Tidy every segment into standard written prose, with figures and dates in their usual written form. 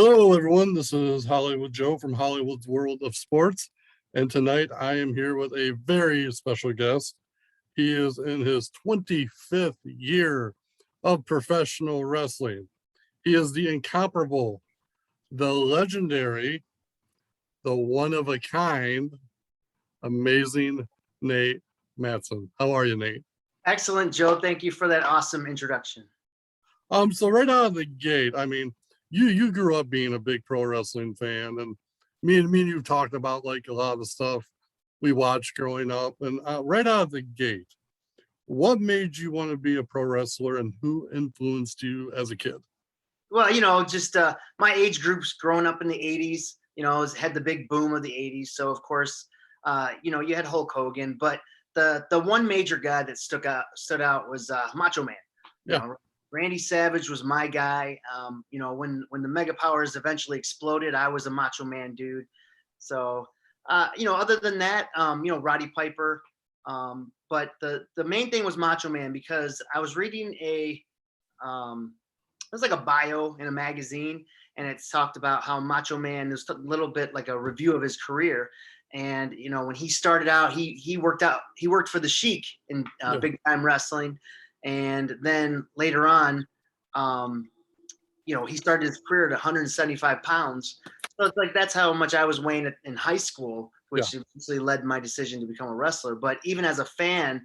Hello, everyone. This is Hollywood Joe from Hollywood's World of Sports. And tonight I am here with a very special guest. He is in his 25th year of professional wrestling. He is the incomparable, the legendary, the one of a kind, Amazing Nate Mattson. How are you, Nate? Excellent, Joe. Thank you for that awesome introduction. So right out of the gate, I mean, you grew up being a big pro wrestling fan, and me and you talked about like a lot of the stuff we watched growing up. And right out of the gate, what made you want to be a pro wrestler, and who influenced you as a kid? Well, just my age group's growing up in the 80s, had the big boom of the 80s. So, of course, you had Hulk Hogan, but the one major guy that stood out was Macho Man. Yeah. Randy Savage was my guy. When the Mega Powers eventually exploded, I was a Macho Man dude. So, other than that, Roddy Piper. But the main thing was Macho Man because I was reading it was like a bio in a magazine, and it talked about how Macho Man was a little bit like a review of his career. And when he started out, he worked for the Sheik in big time wrestling. And then later on, he started his career at 175 pounds. So it's like that's how much I was weighing in high school, which eventually led my decision to become a wrestler. But even as a fan,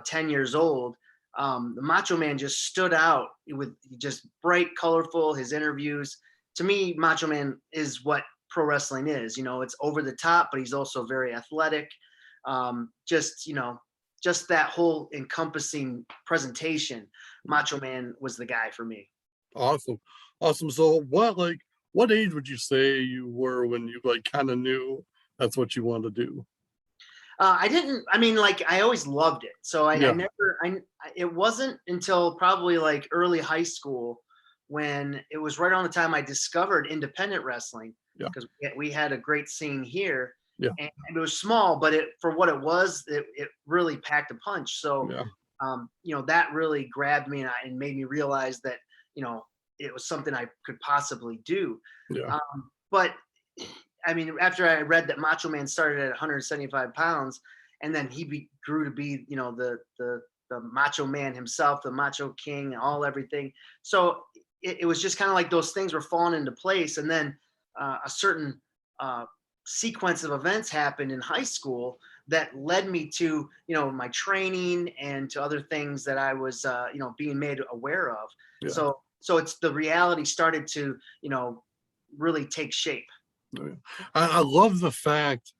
10 years old, the Macho Man just stood out with just bright, colorful, his interviews. To me, Macho Man is what pro wrestling is. It's over the top, but he's also very athletic. Just that whole encompassing presentation, Macho Man was the guy for me. Awesome. So what age would you say you were when you kind of knew that's what you wanted to do? I always loved it. So it wasn't until probably like early high school when it was right on the time I discovered independent wrestling, because we had a great scene here. Yeah. And it was small, but for what it was, it really packed a punch. So, that really grabbed me and made me realize that, it was something I could possibly do. Yeah. But after I read that Macho Man started at 175 pounds, and then he grew to be, the Macho Man himself, the Macho King, everything. So it was just kind of like those things were falling into place. And then a certain sequence of events happened in high school that led me to, my training and to other things that I was, being made aware of. Yeah. So it's the reality started to, really take shape. I love the fact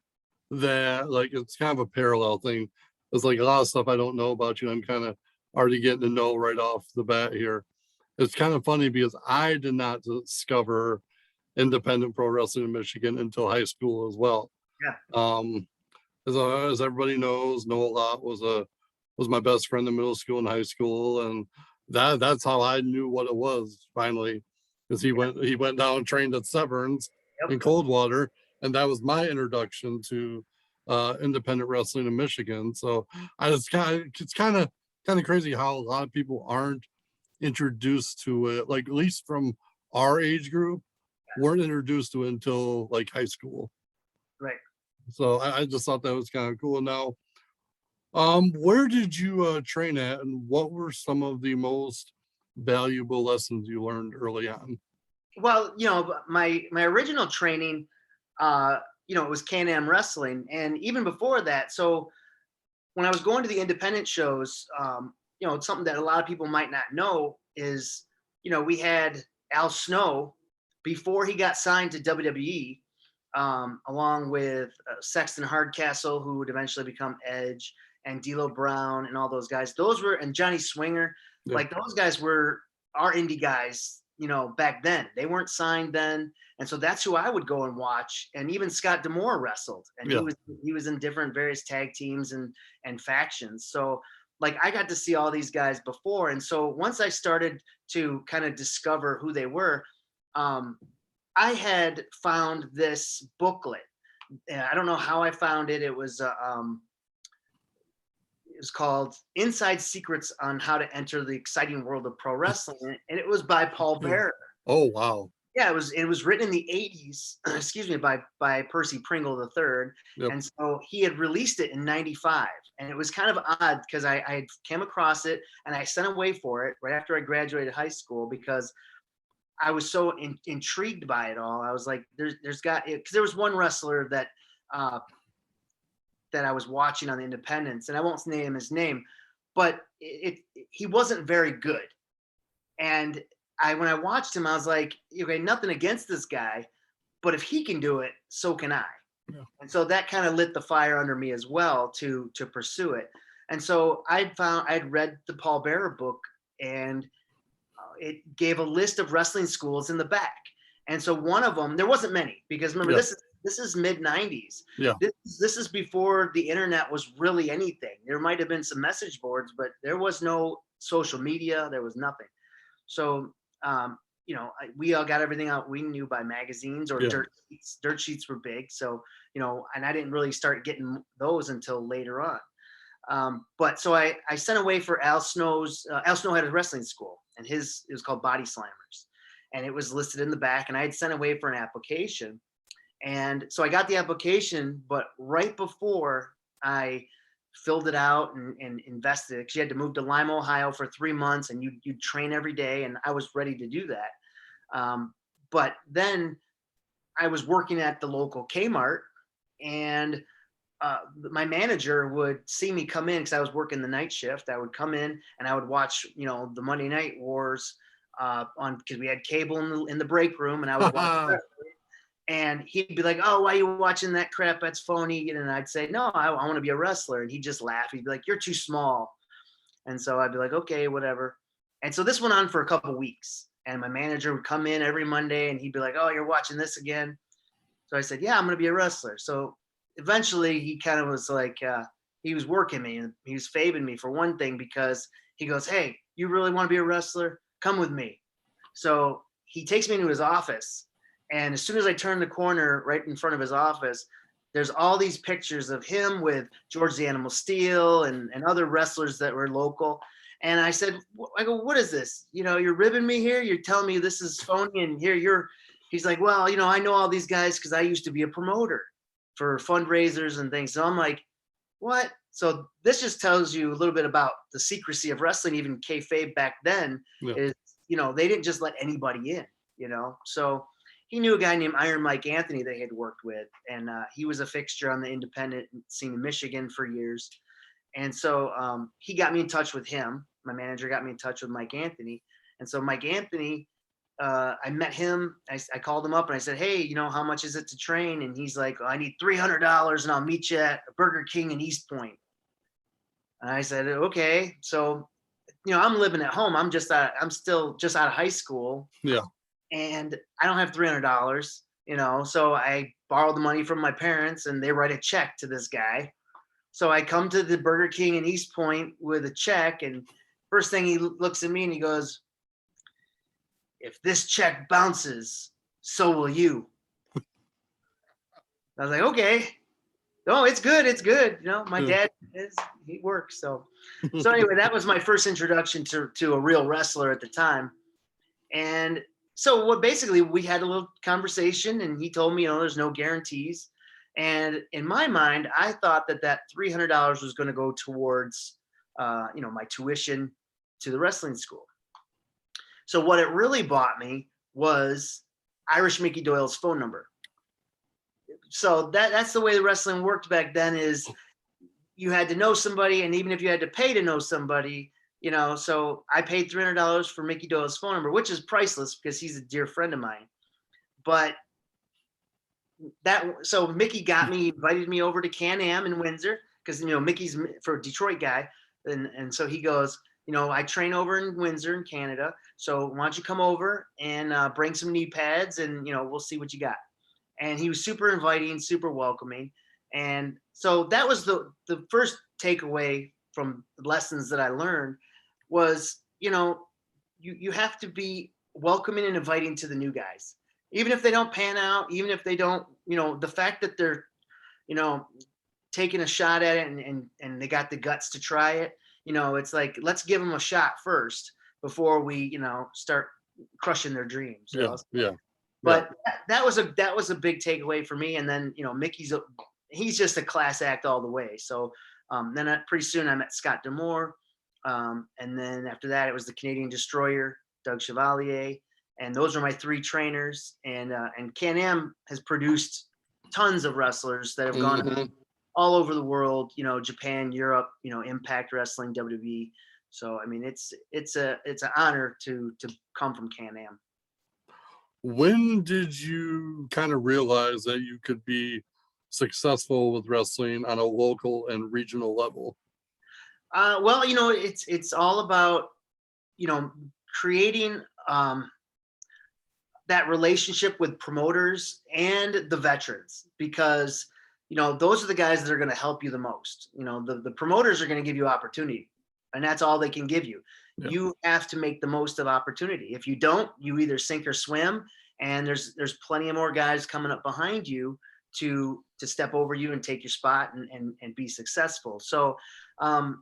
that it's kind of a parallel thing. It's like a lot of stuff I don't know about you. I'm kind of already getting to know right off the bat here. It's kind of funny because I did not discover independent pro wrestling in Michigan until high school as well. Yeah. As everybody knows, Noah Lott was my best friend in middle school and high school, and that's how I knew what it was finally, because he went down and trained at Severn's in Coldwater, and that was my introduction to independent wrestling in Michigan. So it's kind of crazy how a lot of people aren't introduced to it, like at least from our age group, weren't introduced to it until like high school. Right. So I just thought that was kind of cool. Now, where did you train at, and what were some of the most valuable lessons you learned early on? Well, my original training, it was Can-Am wrestling, and even before that. So when I was going to the independent shows, it's something that a lot of people might not know is, we had Al Snow before he got signed to WWE, along with Sexton Hardcastle, who would eventually become Edge, and D'Lo Brown and all those guys. And Johnny Swinger, like those guys were our indie guys, back then. They weren't signed then. And so that's who I would go and watch. And even Scott D'Amore wrestled, and he was in different various tag teams and factions. So I got to see all these guys before. And so once I started to kind of discover who they were, I had found this booklet. I don't know how I found it. It was called Inside Secrets on How to Enter the Exciting World of Pro Wrestling, and it was by Paul Bearer. Oh, wow. Yeah, it was written in the 80s, excuse me, by Percy Pringle III. Yep. And so he had released it in 95. And it was kind of odd because I came across it and I sent away for it right after I graduated high school because I was so intrigued by it all. I was like, there's got it, because there was one wrestler uh, that I was watching on the independents, and I won't name his name, but he wasn't very good. And when I watched him, I was like, okay, nothing against this guy, but if he can do it, so can I. Yeah. And so that kind of lit the fire under me as well to pursue it. And so I'd read the Paul Bearer book, and it gave a list of wrestling schools in the back. And so one of them, there wasn't many, because remember, this is mid 90s. Yeah. This is before the internet was really anything. There might have been some message boards, but there was no social media. There was nothing. So, you know, we all got everything out we knew by magazines or dirt sheets. Dirt sheets were big. So, you know, and I didn't really start getting those until later on. But so I sent away for Al Snow's, Al Snow had a wrestling school, and it was called Body Slammers. And it was listed in the back, and I had sent away for an application. And so I got the application, but right before I filled it out and invested it, because you had to move to Lima, Ohio for 3 months, and you'd train every day, and I was ready to do that. But then I was working at the local Kmart, and my manager would see me come in because I was working the night shift. I would come in and I would watch, you know, the Monday Night Wars on, because we had cable in the break room, and I would watch. And he'd be like, "Oh, why are you watching that crap? That's phony." And I'd say, "No, I want to be a wrestler." And he'd just laugh. He'd be like, "You're too small." And so I'd be like, "Okay, whatever." And so this went on for a couple of weeks. And my manager would come in every Monday, and he'd be like, "Oh, you're watching this again?" So I said, "Yeah, I'm going to be a wrestler." So eventually he kind of was like, he was working me, and he was faving me for one thing, because he goes, "Hey, you really want to be a wrestler? Come with me." So he takes me into his office. And as soon as I turned the corner right in front of his office, there's all these pictures of him with George the Animal Steel and other wrestlers that were local. And I said, I go, "What is this? You know, you're ribbing me here. You're telling me this is phony, and here." He's like, "Well, you know, I know all these guys because I used to be a promoter for fundraisers and things." So I'm like, "What?" So this just tells you a little bit about the secrecy of wrestling. Even kayfabe back then is, you know, they didn't just let anybody in, you know. So he knew a guy named Iron Mike Anthony that he had worked with, and he was a fixture on the independent scene in Michigan for years. And so he got me in touch with him. My manager got me in touch with Mike Anthony. And so Mike Anthony, I met him. I called him up and I said, "Hey, you know, how much is it to train?" And he's like, "I need $300 and I'll meet you at Burger King in East Point." And I said, "Okay." So, you know, I'm living at home. I'm still just out of high school. Yeah. And I don't have $300, you know, so I borrowed the money from my parents, and they write a check to this guy. So I come to the Burger King in East Point with a check, and first thing he looks at me and he goes, "If this check bounces, so will you." I was like, "Okay. Oh, it's good. It's good." You know, my dad he works. So anyway, that was my first introduction to a real wrestler at the time. And so we had a little conversation, and he told me, you know, there's no guarantees. And in my mind, I thought that $300 was going to go towards, you know, my tuition to the wrestling school. So what it really bought me was Irish Mickey Doyle's phone number. So that's the way the wrestling worked back then, is you had to know somebody, and even if you had to pay to know somebody, you know, so I paid $300 for Mickey Doyle's phone number, which is priceless because he's a dear friend of mine. But so Mickey invited me over to Can-Am in Windsor, because, you know, Mickey's for a Detroit guy. And so he goes, "You know, I train over in Windsor in Canada. So why don't you come over and bring some knee pads, and, you know, we'll see what you got." And he was super inviting, super welcoming. And so that was the first takeaway from the lessons that I learned was, you know, you have to be welcoming and inviting to the new guys, even if they don't pan out, even if they don't, you know, the fact that they're, you know, taking a shot at it, and they got the guts to try it, you know, it's like, let's give them a shot first before we, you know, start crushing their dreams. Yeah. Yeah. But that was a big takeaway for me. And then, Mickey's he's just a class act all the way. So then pretty soon I met Scott Demore. And then after that, it was the Canadian Destroyer, Doug Chevalier. And those are my three trainers. And Can-Am has produced tons of wrestlers that have gone Mhm. all over the world, Japan, Europe, Impact Wrestling, WWE. So, I mean, it's an honor to come from Can-Am. When did you kind of realize that you could be successful with wrestling on a local and regional level? Well, it's all about, creating that relationship with promoters and the veterans, because those are the guys that are going to help you the most. The promoters are going to give you opportunity, and that's all they can give you. Yeah. You have to make the most of opportunity. If you don't, you either sink or swim, and there's plenty of more guys coming up behind you to step over you and take your spot and be successful. So and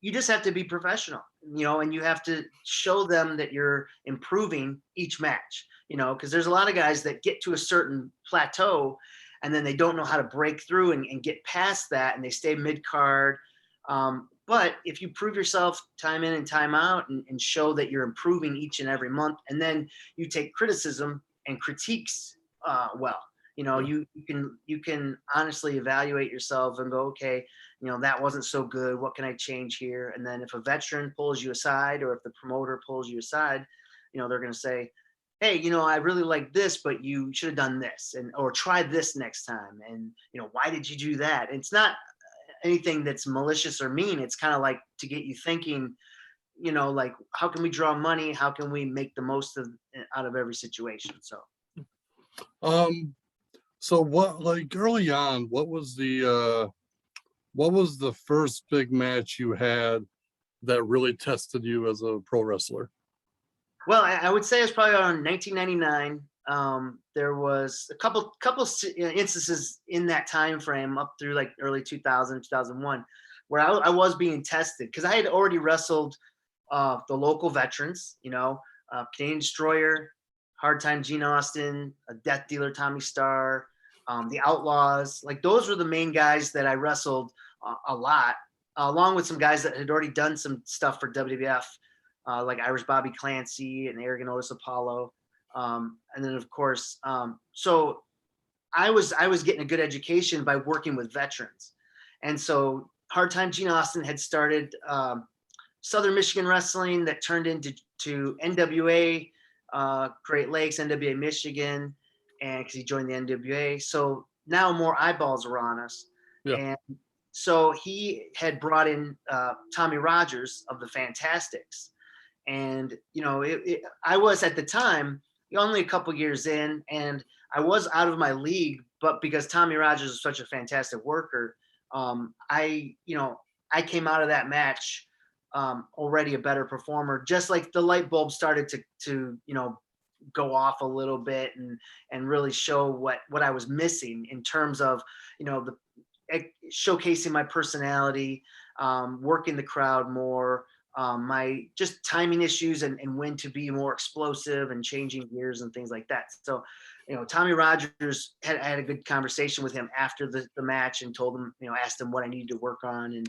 you just have to be professional, and you have to show them that you're improving each match, because there's a lot of guys that get to a certain plateau and then they don't know how to break through and get past that, and they stay mid card. But if you prove yourself time in and time out and show that you're improving each and every month, and then you take criticism and critiques well, you can honestly evaluate yourself and go, okay, that wasn't so good. What can I change here? And then if a veteran pulls you aside, or if the promoter pulls you aside, they're going to say, hey, I really like this, but you should have done this, or try this next time. And, why did you do that? And it's not anything that's malicious or mean. It's kind of like to get you thinking, like, how can we draw money? How can we make the most out of every situation? So what, like, early on, what was the first big match you had that really tested you as a pro wrestler? Well, I would say it's probably around 1999. There was a couple instances in that time frame up through like early 2000, 2001, where I was being tested, because I had already wrestled the local veterans, Canadian Destroyer, Hard Time Gene Austin, a Death Dealer Tommy Starr, the Outlaws. Like, those were the main guys that I wrestled a lot, along with some guys that had already done some stuff for WWF. Like Irish Bobby Clancy and Arrogant Otis Apollo. And then, of course, so I was getting a good education by working with veterans. And so Hard Time Gene Austin had started Southern Michigan Wrestling that turned into NWA Great Lakes, NWA Michigan, and because he joined the NWA. So now more eyeballs are on us. Yeah. And so he had brought in Tommy Rogers of the Fantastics. And, I was at the time only a couple years in, and I was out of my league, but because Tommy Rogers is such a fantastic worker, I came out of that match already a better performer. Just like the light bulb started to go off a little bit and really show what I was missing in terms of, showcasing my personality, working the crowd more, my just timing issues and when to be more explosive and changing gears and things like that. So, Tommy Rogers had a good conversation with him after the match and told him, asked him what I needed to work on. And,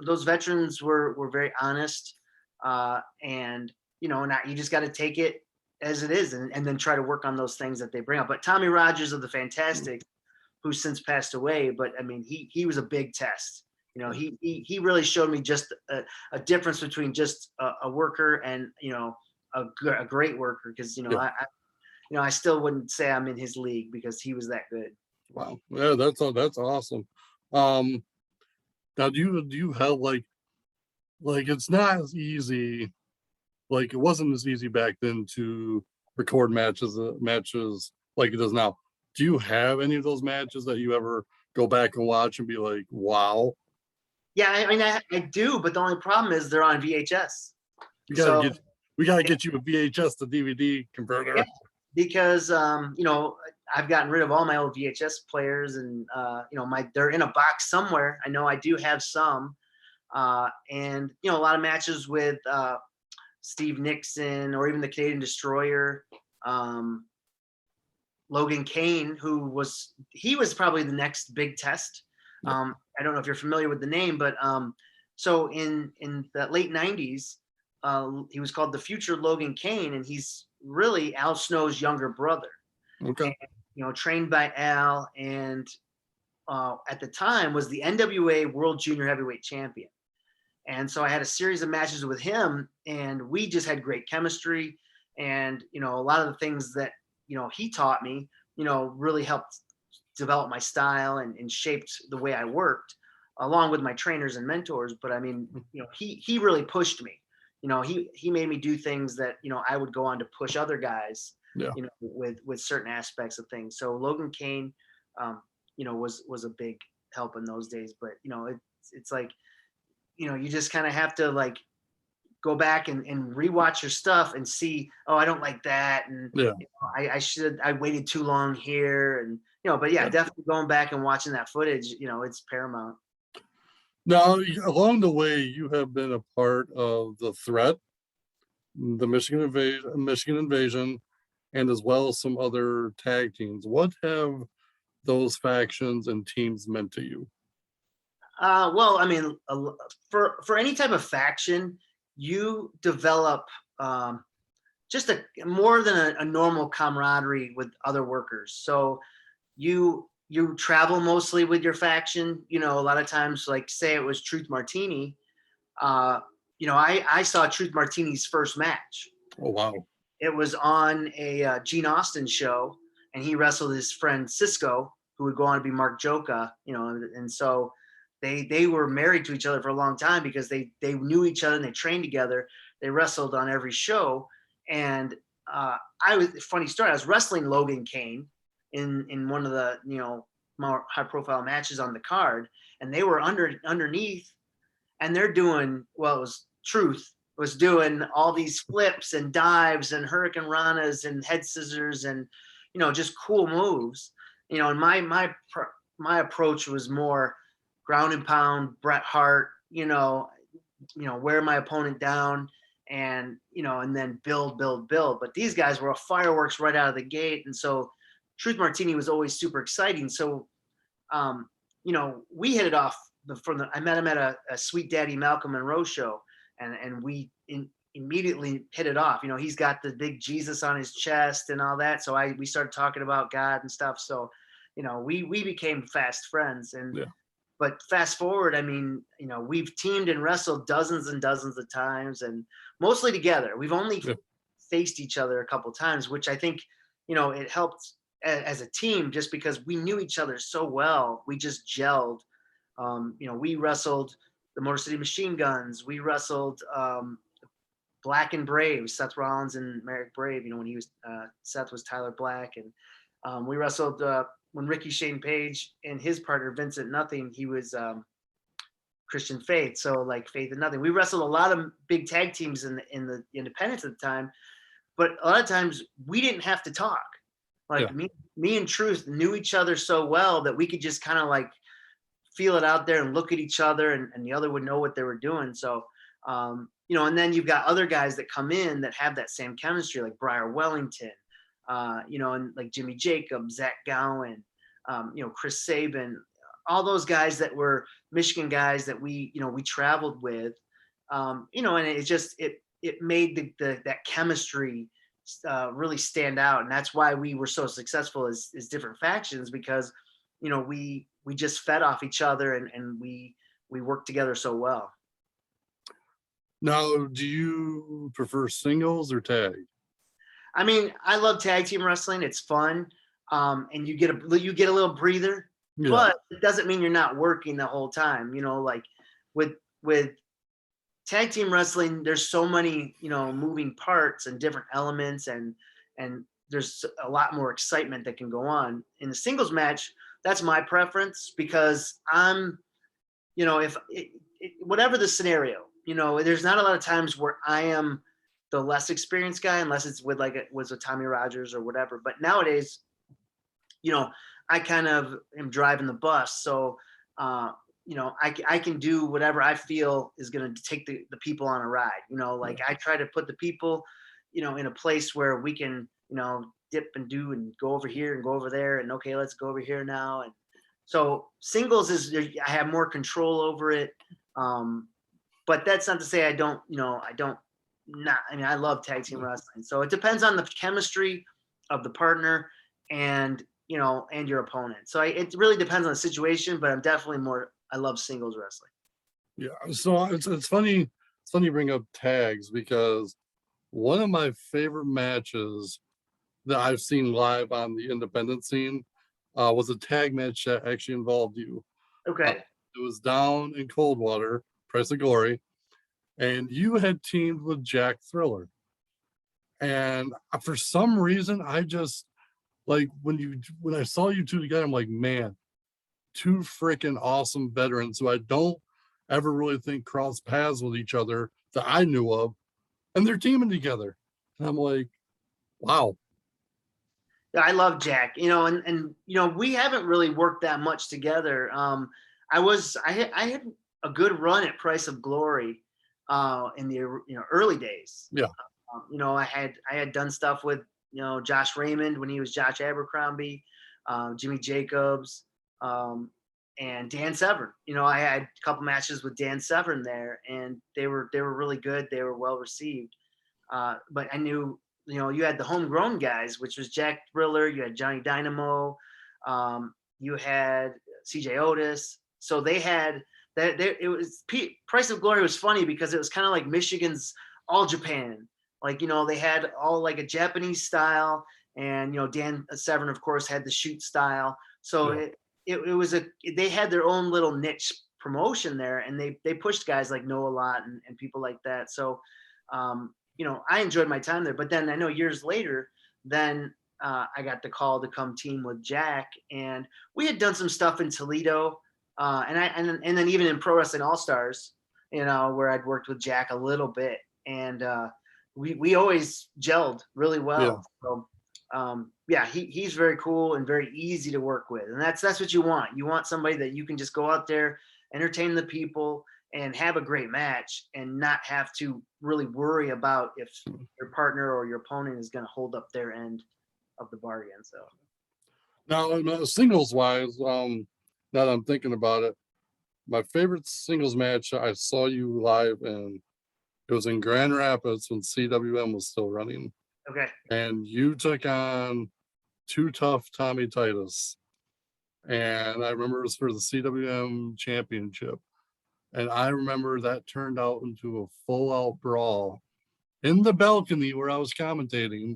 those veterans were very honest. And, you just got to take it as it is and then try to work on those things that they bring up. But Tommy Rogers of the Fantastics, who's since passed away, but I mean, he was a big test. He really showed me just a difference between just a worker and, a great worker. Because, Yeah. I still wouldn't say I'm in his league because he was that good. Wow. Yeah, that's awesome. Now do you have like it's not as easy, like it wasn't as easy back then to record matches like it is now. Do you have any of those matches that you ever go back and watch and be like, wow? Yeah, I mean, I do, but the only problem is they're on VHS. We So gotta get you a VHS to DVD converter. yeah, because I've gotten rid of all my old VHS players, and they're in a box somewhere. I know I do have some, and a lot of matches with Steve Nixon or even the Canadian Destroyer. Logan Kane, he was probably the next big test. I don't know if you're familiar with the name, but so in the late 90s, he was called the future Logan Kane, and he's really Al Snow's younger brother. Okay. And, trained by Al, and at the time was the NWA World Junior Heavyweight Champion. And so I had a series of matches with him, and we just had great chemistry. And, a lot of the things that, he taught me, really helped develop my style and shaped the way I worked, along with my trainers and mentors. But I mean, he really pushed me. He made me do things that, I would go on to push other guys, with certain aspects of things. So Logan Kane, was a big help in those days. But, it's like, you just kind of have to like go back and rewatch your stuff and see, oh, I don't like that. And I waited too long here. And, but definitely going back and watching that footage, it's paramount. Now, along the way, you have been a part of the Threat, the Michigan Invasion, and as well as some other tag teams. What have those factions and teams meant to you? Well, I mean, for any type of faction, you develop just more than a normal camaraderie with other workers. So you travel mostly with your faction. A lot of times, like say it was Truth Martini. I saw Truth Martini's first match. Oh, wow. It was on a Gene Austin show, and he wrestled his friend Cisco, who would go on to be Mark Joka. And so they were married to each other for a long time because they knew each other and they trained together. They wrestled on every show. And funny story, I was wrestling Logan Kane in one of the, more high profile matches on the card, and they were underneath, and they're doing, well, it was Truth was doing all these flips and dives and hurricane ranas and head scissors and, just cool moves, and my approach was more ground and pound, Bret Hart, wear my opponent down and, and then build. But these guys were fireworks right out of the gate. And so Truth Martini was always super exciting. So, we hit it off I met him at a Sweet Daddy Malcolm Monroe show, and we immediately hit it off. He's got the big Jesus on his chest and all that. So we started talking about God and stuff. So, we became fast friends. And, but fast forward, I mean, we've teamed and wrestled dozens and dozens of times, and mostly together. We've only faced each other a couple of times, which I think, it helped as a team just because we knew each other so well. We just gelled. We wrestled the Motor City Machine Guns. We wrestled Black and Brave, Seth Rollins and Merrick Brave, when he was, Seth was Tyler Black. And we wrestled when Ricky Shane Page and his partner, Vincent Nothing, he was Christian Faith. So like Faith and Nothing. We wrestled a lot of big tag teams in the independents at the time, but a lot of times we didn't have to talk. Like me and Truth knew each other so well that we could just kind of like feel it out there and look at each other, and the other would know what they were doing. So, and then you've got other guys that come in that have that same chemistry, like Briar Wellington, and like Jimmy Jacobs, Zach Gowen, Chris Sabin, all those guys that were Michigan guys that we traveled with, and it made that chemistry really stand out. And that's why we were so successful as different factions, because, we just fed off each other and we worked together so well. Now, do you prefer singles or tag? I mean, I love tag team wrestling. It's fun. And you get a little breather, but it doesn't mean you're not working the whole time. Like with tag team wrestling, there's so many, moving parts and different elements, and there's a lot more excitement that can go on. In the singles match, that's my preference, because I'm, whatever the scenario, there's not a lot of times where I am the less experienced guy, unless it's with was with Tommy Rogers or whatever. But nowadays, I kind of am driving the bus. So, I can do whatever I feel is going to take the people on a ride. I try to put the people, in a place where we can dip and do and go over here and go over there and okay, let's go over here now. And so singles I have more control over it. But that's not to say I don't, I love tag team wrestling. So it depends on the chemistry of the partner and, and your opponent. So it really depends on the situation, but I'm definitely I love singles wrestling. Yeah. So it's funny. It's funny you bring up tags because one of my favorite matches that I've seen live on the independent scene was a tag match that actually involved you. Okay. It was down in Coldwater, Price of Glory, and you had teamed with Jack Thriller. And for some reason, I just like when I saw you two together, I'm like, man, two freaking awesome veterans who I don't ever really think cross paths with each other that I knew of, and they're teaming together. And I'm like, wow. Yeah, I love Jack, and we haven't really worked that much together. I had a good run at Price of Glory in the early days. Yeah. I had done stuff with Josh Raymond when he was Josh Abercrombie, Jimmy Jacobs, and Dan Severn. I had a couple matches with Dan Severn there, and they were really good. They were well received. But I knew you had the homegrown guys, which was Jack Thriller, you had Johnny Dynamo, you had CJ Otis. So they had that. Price of Glory was funny because it was kind of like Michigan's All Japan. Like they had all like a Japanese style, and Dan Severn, of course, had the shoot style. So yeah. They had their own little niche promotion there, and they pushed guys like Noah Lott and people like that. So. I enjoyed my time there, but then I know years later, then I got the call to come team with Jack, and we had done some stuff in Toledo, and then even in Pro Wrestling All Stars, where I'd worked with Jack a little bit, and we always gelled really well. Yeah. So he's very cool and very easy to work with, and that's what you want. You want somebody that you can just go out there, entertain the people, and have a great match and not have to really worry about if your partner or your opponent is going to hold up their end of the bargain. So now singles wise, now that I'm thinking about it, my favorite singles match I saw you live in, it was in Grand Rapids when CWM was still running. Okay. And you took on Too Tough Tommy Titus. And I remember it was for the CWM championship. And I remember that turned out into a full-out brawl in the balcony where I was commentating.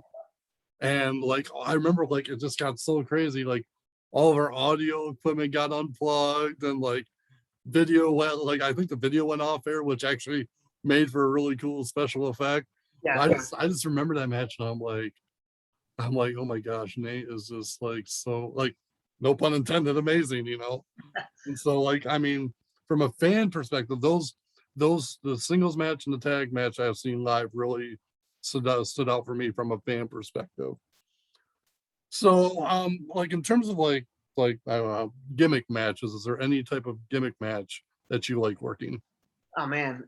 And I remember it just got so crazy. All of our audio equipment got unplugged, and video went, I think the video went off air, which actually made for a really cool special effect. Yeah. I just remember that match, and I'm like, oh my gosh, Nate is just so no pun intended, amazing, And so from a fan perspective, the singles match and the tag match I've seen live really stood out for me from a fan perspective. So in terms of I don't know, gimmick matches, is there any type of gimmick match that you like working? Oh man,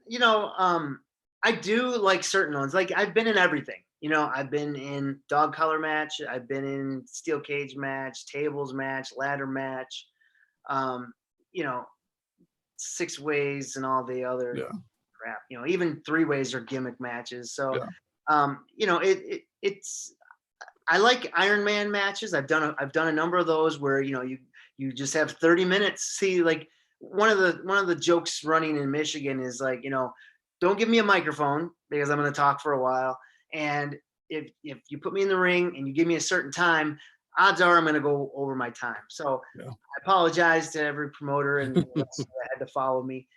I do like certain ones. I've been in everything. I've been in dog collar match, I've been in steel cage match, tables match, ladder match, 6 ways and all the other crap. Even 3 ways are gimmick matches. So, it's I like Iron Man matches. I've done a number of those where you just have 30 minutes. See, one of the jokes running in Michigan is don't give me a microphone because I'm going to talk for a while, and if you put me in the ring and you give me a certain time, odds are I'm going to go over my time. So I apologize to every promoter and that had to follow me.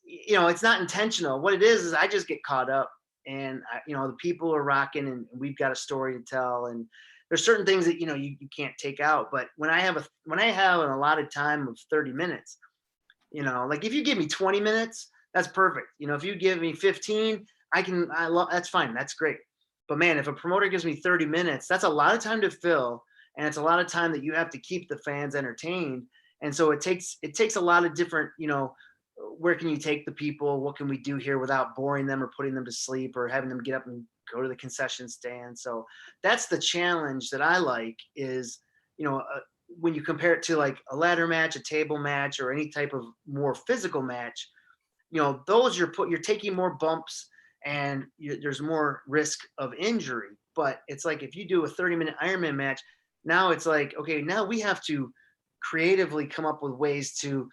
It's not intentional. What it is I just get caught up, and the people are rocking, and we've got a story to tell, and there's certain things that you can't take out. But when I have an allotted time of 30 minutes, if you give me 20 minutes, that's perfect. If you give me 15, that's fine. That's great. But man, if a promoter gives me 30 minutes, that's a lot of time to fill. And it's a lot of time that you have to keep the fans entertained. And so it takes a lot of different, where can you take the people? What can we do here without boring them or putting them to sleep or having them get up and go to the concession stand. So that's the challenge that I like is, when you compare it to like a ladder match, a table match, or any type of more physical match, those you're taking more bumps and there's more risk of injury. But it's like if you do a 30-minute Ironman match, now it's like, okay, now we have to creatively come up with ways to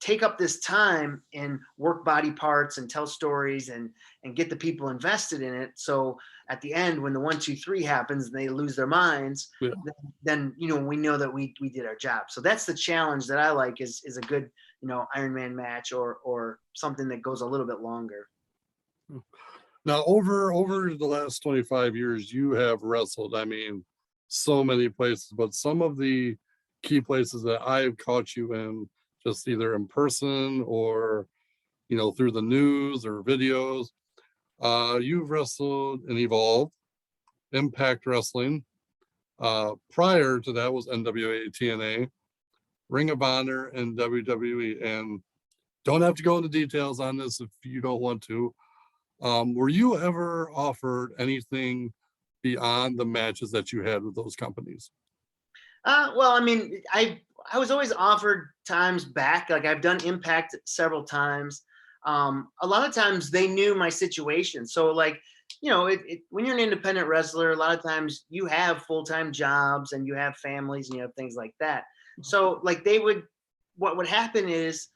take up this time and work body parts and tell stories and get the people invested in it. So at the end, when the 1, 2, 3 happens and they lose their minds, Yeah. then we know that we did our job. So that's the challenge that I like is a good Ironman match or something that goes a little bit longer. Now, over the last 25 years, you have wrestled, I mean, so many places, but some of the key places that I've caught you in, just either in person or, through the news or videos, you've wrestled in Evolve, Impact Wrestling. Prior to that was NWA-TNA, Ring of Honor, and WWE. And don't have to go into details on this if you don't want to. Were you ever offered anything beyond the matches that you had with those companies? Well, I mean, I was always offered times back. Like I've done Impact several times. A lot of times they knew my situation. So like, when you're an independent wrestler, a lot of times you have full-time jobs and you have families and you have things like that. So like what would happen is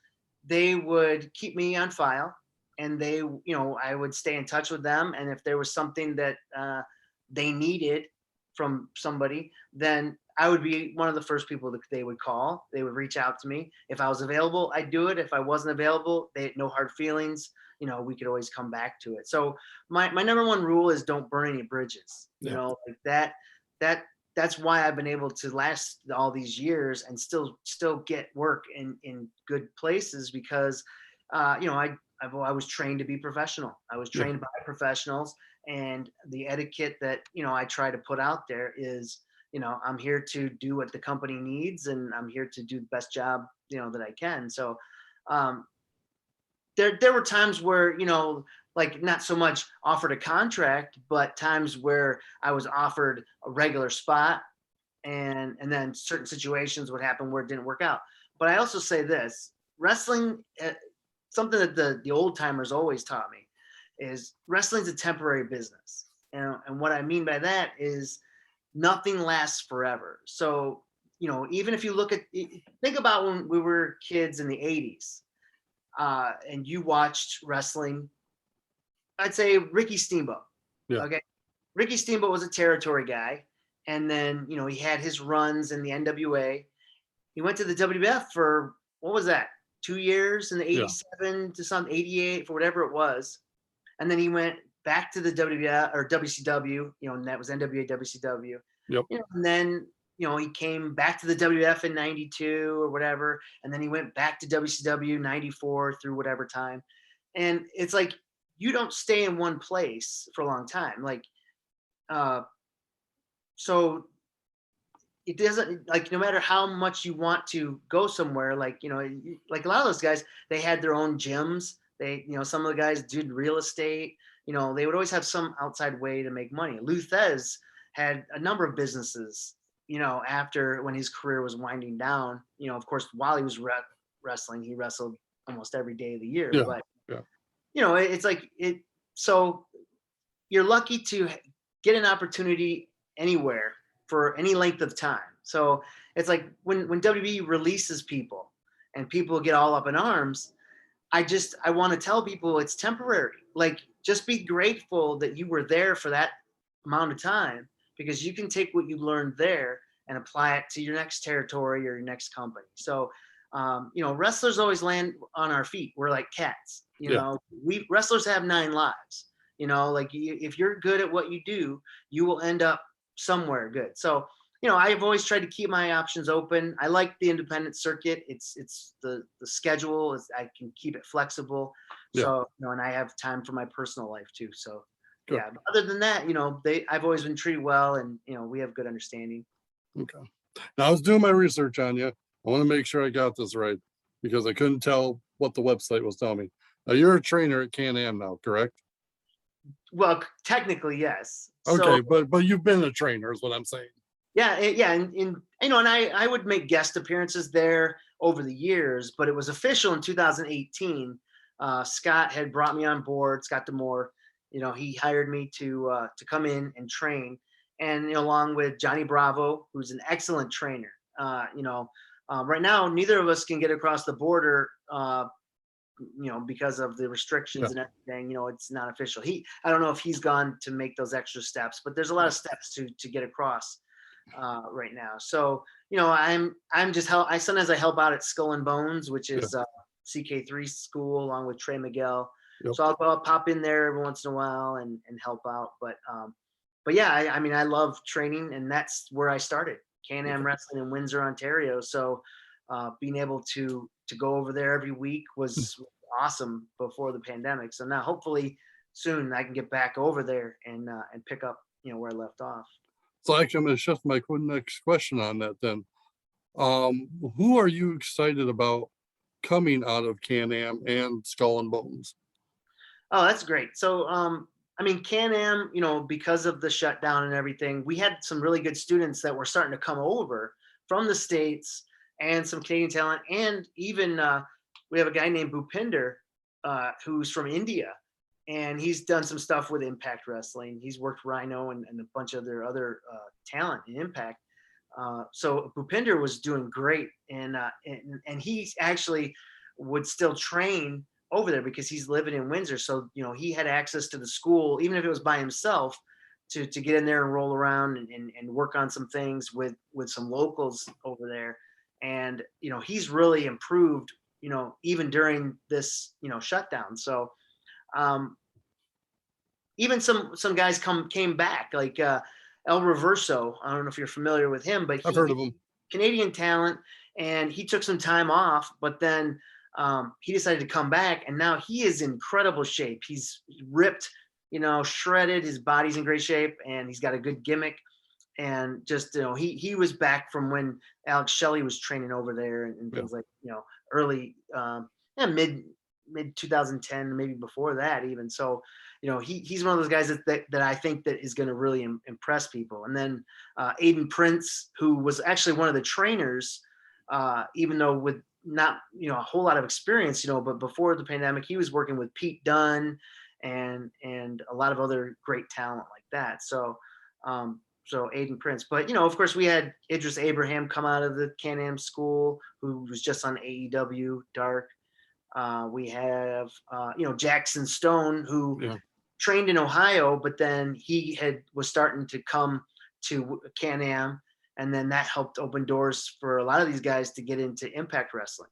they would keep me on file and I would stay in touch with them. And if there was something that they needed from somebody, then I would be one of the first people that they would call. They would reach out to me. If I was available, I'd do it. If I wasn't available, they had no hard feelings. We could always come back to it. So my number one rule is don't burn any bridges. Yeah. Like that's why I've been able to last all these years and still get work in good places because I was trained to be professional. I was trained by professionals, and the etiquette that I try to put out there is, I'm here to do what the company needs, and I'm here to do the best job that I can. So there were times where like not so much offered a contract, but times where I was offered a regular spot, and then certain situations would happen where it didn't work out. But I also say this: wrestling. Something that the old timers always taught me is wrestling's a temporary business. And what I mean by that is nothing lasts forever. So, even if you think about when we were kids in the 80s and you watched wrestling, I'd say Ricky Steamboat. Yeah. Okay. Ricky Steamboat was a territory guy. And then, he had his runs in the NWA. He went to the WWF for, what was that? 2 years in the 87 to some 88 for whatever it was. And then he went back to the WWF or WCW, and that was NWA WCW. Yep. And then, he came back to the WWF in 92 or whatever. And then he went back to WCW 94 through whatever time. And it's like, you don't stay in one place for a long time. Like, so it doesn't, like, no matter how much you want to go somewhere, like, like a lot of those guys, they had their own gyms. They, some of the guys did real estate, they would always have some outside way to make money. Lou Thez had a number of businesses, after when his career was winding down, of course, while he was wrestling, he wrestled almost every day of the year, but it's like so you're lucky to get an opportunity anywhere for any length of time. So it's like when WWE releases people and people get all up in arms, I want to tell people it's temporary. Like, just be grateful that you were there for that amount of time, because you can take what you learned there and apply it to your next territory or your next company. So, wrestlers always land on our feet. We're like cats, we wrestlers have 9 lives, like if you're good at what you do, you will end up somewhere good. So, I've always tried to keep my options open. I like the independent circuit. It's the schedule is, I can keep it flexible. So, and I have time for my personal life too. So Good. But other than that, I've always been treated well, and, we have good understanding. Okay. Now, I was doing my research on you. I want to make sure I got this right because I couldn't tell what the website was telling me. Now, you're a trainer at Can-Am now, correct? Well, technically, yes. Okay, So but you've been a trainer is what I'm saying. yeah, yeah, and you know, and I would make guest appearances there over the years, but it was official in 2018. Scott had brought me on board. Scott Demore, you know, he hired me to come in and train, and you know, along with Johnny Bravo, who's an excellent trainer. You know, right now neither of us can get across the border. You know, because of the restrictions Yeah. and everything, you know, it's not official. I don't know if he's gone to make those extra steps, but there's a lot of steps to get across right now. So, you know, I'm just help. Sometimes I help out at Skull and Bones, which Yeah. is CK3 school, along with Trey Miguel. Yep. So I'll pop in there every once in a while and help out. But yeah, I mean, I love training, and that's where I started Can-Am Wrestling in Windsor, Ontario. So being able to go over there every week was awesome before the pandemic. So now hopefully soon I can get back over there and pick up, you know, where I left off. So actually, I'm going to shift my next question on that then. Who are you excited about coming out of Can-Am and Skull and Bones? Oh, that's great. So, I mean, Can-Am, you know, because of the shutdown and everything, we had some really good students that were starting to come over from the States and some Canadian talent. And even we have a guy named Bhupinder who's from India. And he's done some stuff with Impact Wrestling. He's worked Rhino and a bunch of their other talent in Impact. So Bhupinder was doing great. And he actually would still train over there because he's living in Windsor. So, you know, he had access to the school, even if it was by himself, to get in there and roll around and work on some things with some locals over there. And, you know, he's really improved, you know, even during this, you know, shutdown. So even some guys came back, like El Reverso. I don't know if you're familiar with him, but I've heard of him. Canadian talent, and he took some time off, but then he decided to come back, and now he is in incredible shape. He's ripped, you know, shredded. His body's in great shape, and he's got a good gimmick. And just, you know, he was back from when Alex Shelley was training over there and things like, you know, early yeah, mid 2010, maybe before that even. So, you know, he's one of those guys that I think that is going to really impress people. And then Aiden Prince, who was actually one of the trainers, even though with not, you know, a whole lot of experience, you know, but before the pandemic, he was working with Pete Dunne and a lot of other great talent like that. So so Aiden Prince. But, you know, of course, we had Idris Abraham come out of the Can-Am school, who was just on AEW Dark. We have, you know, Jackson Stone, who trained in Ohio, but then he was starting to come to Can-Am, and then that helped open doors for a lot of these guys to get into Impact Wrestling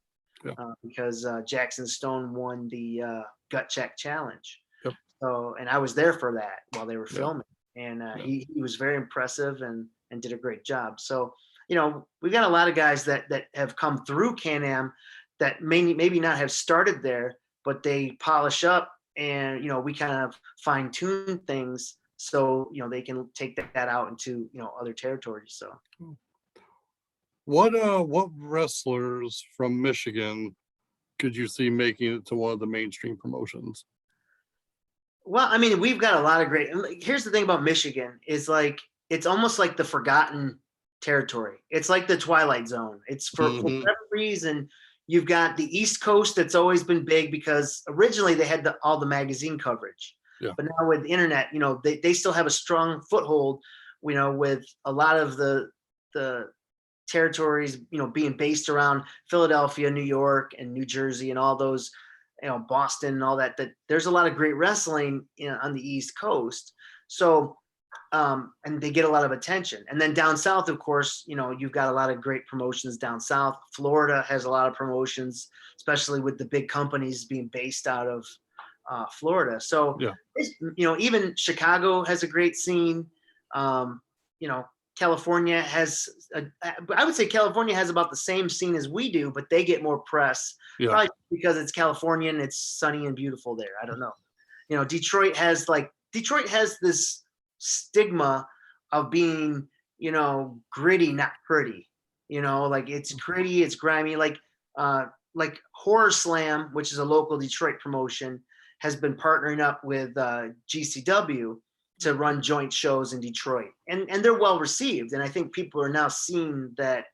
because Jackson Stone won the Gut Check Challenge. Yep. So, and I was there for that while they were filming, and he was very impressive and did a great job. So, you know, we've got a lot of guys that have come through Can-Am that maybe not have started there, but they polish up, and, you know, we kind of fine tune things so, you know, they can take that out into, you know, other territories. So what wrestlers from Michigan could you see making it to one of the mainstream promotions? well, I mean, we've got a lot of great. Here's the thing about Michigan is, like, it's almost like the forgotten territory. It's like the Twilight Zone. It's for whatever reason, you've got the East Coast that's always been big because originally they had all the magazine coverage. Yeah. But now with the internet, you know, they still have a strong foothold, you know, with a lot of the territories, you know, being based around Philadelphia, New York, and New Jersey, and all those, you know, Boston and all that. That there's a lot of great wrestling, you know, on the East Coast. So, and they get a lot of attention. And then down south, of course, you know, you've got a lot of great promotions down south. Florida has a lot of promotions, especially with the big companies being based out of Florida. So, you know, even Chicago has a great scene. You know, California has, I would say California has about the same scene as we do, but they get more press, probably because it's California and it's sunny and beautiful there. I don't know. You know, Detroit has this stigma of being, you know, gritty, not pretty. You know, like it's gritty, it's grimy, like Horror Slam, which is a local Detroit promotion, has been partnering up with GCW to run joint shows in Detroit, and they're well received. And I think people are now seeing that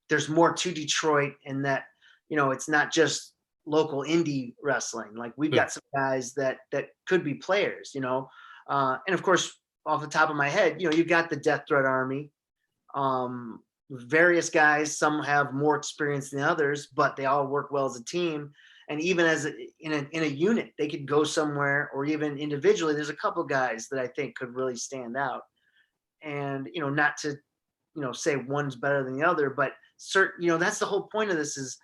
there's more to Detroit, and that, you know, it's not just local indie wrestling. Like, we've got some guys that could be players, you know. And of course, off the top of my head, you know, you've got the Death Threat Army, various guys. Some have more experience than others, but they all work well as a team. And even as in a unit, they could go somewhere, or even individually. There's a couple guys that I think could really stand out. And, you know, not to, you know, say one's better than the other, but you know, that's the whole point of this, is,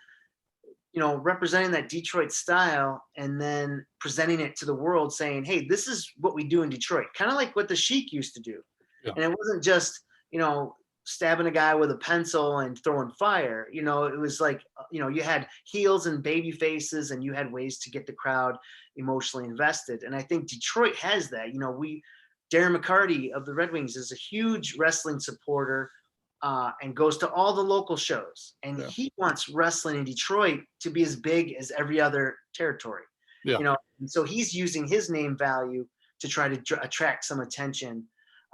you know, representing that Detroit style and then presenting it to the world, saying, hey, this is what we do in Detroit. Kind of like what the Sheik used to do. Yeah. And it wasn't just, you know, stabbing a guy with a pencil and throwing fire. You know, it was like, you know, you had heels and baby faces, and you had ways to get the crowd emotionally invested. And I think Detroit has that. You know, Darren McCarty of the Red Wings is a huge wrestling supporter, and goes to all the local shows. And he wants wrestling in Detroit to be as big as every other territory. You know, and so he's using his name value to try to attract some attention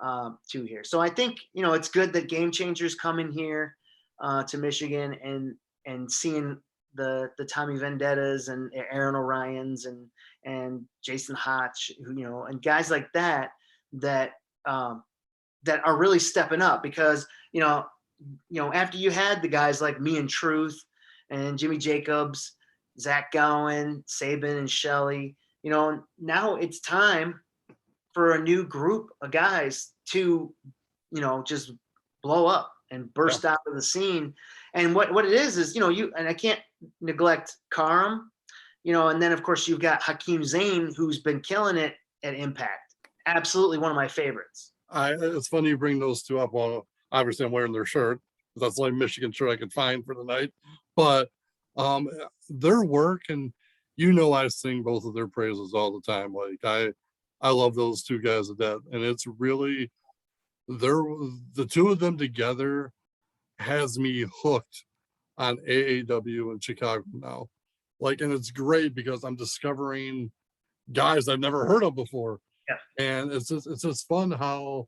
to here. So I think, you know, it's good that Game Changers come in here to Michigan, and seeing the Tommy Vendettas and Aaron O'Ryans and Jason Hodge, who, you know, and guys like that are really stepping up. Because, you know, after you had the guys like Me and Truth and Jimmy Jacobs, Zach Gowen, Sabin and Shelley, you know, now it's time for a new group of guys to, you know, just blow up and burst out of the scene. And what it is, you know, and I can't neglect Karam, you know, and then of course you've got Hakeem Zayn, who's been killing it at Impact. Absolutely one of my favorites. It's funny you bring those two up. Well, obviously I'm wearing their shirt. That's the only Michigan shirt I could find for the night. But their work, and, you know, I sing both of their praises all the time. Like, I love those two guys to death. And it's really, the two of them together has me hooked on AAW in Chicago now. Like, and it's great because I'm discovering guys I've never heard of before. And it's just fun how,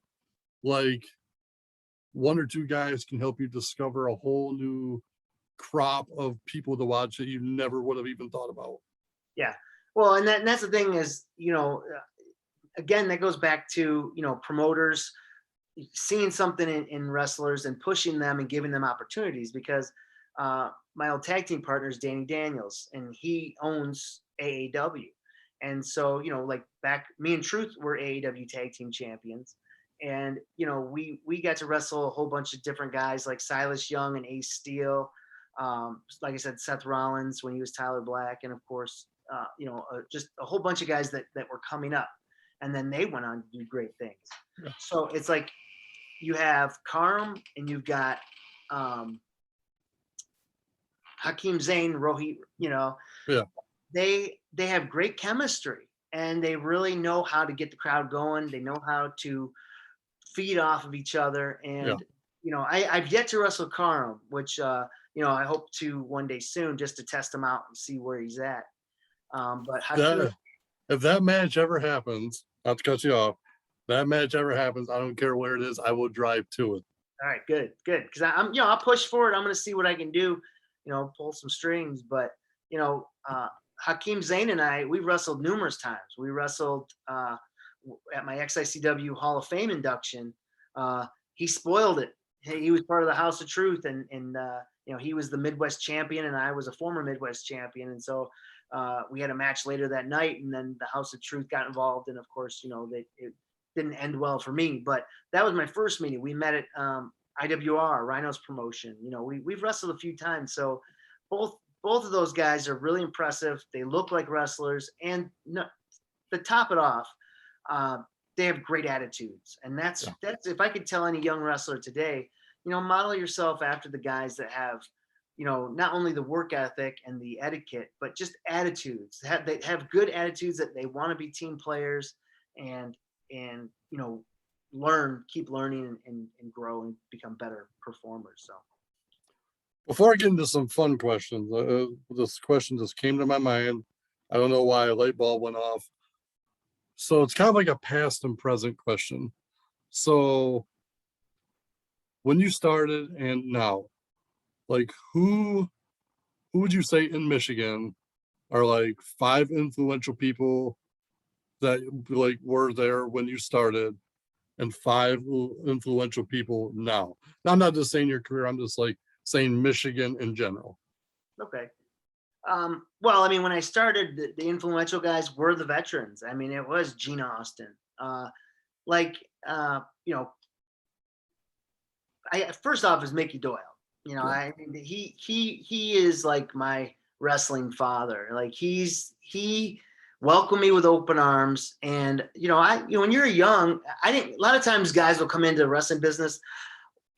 like, one or two guys can help you discover a whole new crop of people to watch that you never would have even thought about. Yeah. Well, and that's the thing is, you know, again, that goes back to, you know, promoters seeing something in wrestlers and pushing them and giving them opportunities. Because my old tag team partner is Danny Daniels, and he owns AAW. And so, you know, like Me and Truth were AAW tag team champions. And, you know, we got to wrestle a whole bunch of different guys like Silas Young and Ace Steel. Like I said, Seth Rollins when he was Tyler Black. And of course, you know, just a whole bunch of guys that were coming up. And then they went on to do great things. Yeah. So it's like you have Karam and you've got Hakeem Zayn, Rohit, you know. Yeah. They have great chemistry, and they really know how to get the crowd going. They know how to feed off of each other. And, you know, I've yet to wrestle Karam, which, you know, I hope to one day soon, just to test him out and see where he's at. But Hakeem, if that match ever happens, not to cut you off, that match ever happens, I don't care where it is, I will drive to it. All right, good. Because I'm, you know, I'll push for it. I'm going to see what I can do, you know, pull some strings. But, you know, Hakeem Zayn and we wrestled numerous times. We wrestled at my XICW Hall of Fame induction. He spoiled it. He was part of the House of Truth, and you know, he was the Midwest champion, and I was a former Midwest champion. And so we had a match later that night, and then the House of Truth got involved. And of course, you know, it didn't end well for me. But that was my first meeting. We met at IWR, Rhino's promotion. You know, we've wrestled a few times. So both of those guys are really impressive. They look like wrestlers, and to top it off, they have great attitudes. And that's if I could tell any young wrestler today, you know, model yourself after the guys that have, you know, not only the work ethic and the etiquette, but just attitudes. They have good attitudes, that they want to be team players, and you know, keep learning and grow and become better performers. So. Before I get into some fun questions, this question just came to my mind. I don't know why a light bulb went off. So it's kind of like a past and present question. So when you started and now, like who would you say in Michigan are like 5 influential people that like were there when you started, and 5 influential people now? Now, I'm not just saying your career, I'm just like saying Michigan in general. Okay. Well, I mean, when I started, the influential guys were the veterans. I mean, it was Gene Austin. Like, you know, first off is Mickey Doyle. You know, Yeah. I mean, he is like my wrestling father. Like he welcomed me with open arms. And when you're young, a lot of times guys will come into the wrestling business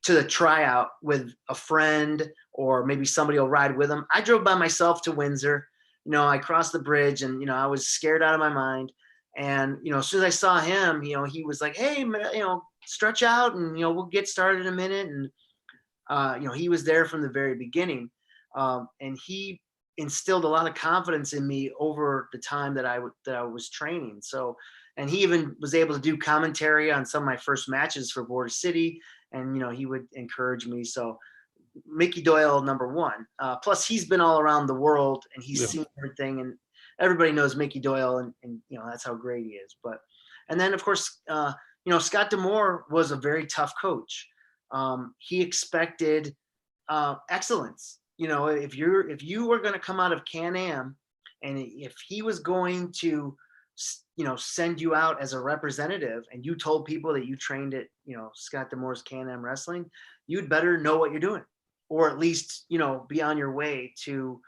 to the tryout with a friend, or maybe somebody will ride with them. I drove by myself to Windsor. I crossed the bridge, and I was scared out of my mind. And as soon as I saw him, he was like, "Hey, stretch out, and we'll get started in a minute." And he was there from the very beginning, and he instilled a lot of confidence in me over the time that I was training. So, and he even was able to do commentary on some of my first matches for Border City, and he would encourage me. So, Mickey Doyle, number one. Plus, he's been all around the world, and he's seen everything, and everybody knows Mickey Doyle, and that's how great he is. And then of course, Scott D'Amore was a very tough coach. He expected excellence. If you were going to come out of Can-Am, and if he was going to send you out as a representative, and you told people that you trained at Scott D'Amore's Can-Am Wrestling, you'd better know what you're doing, or at least be on your way to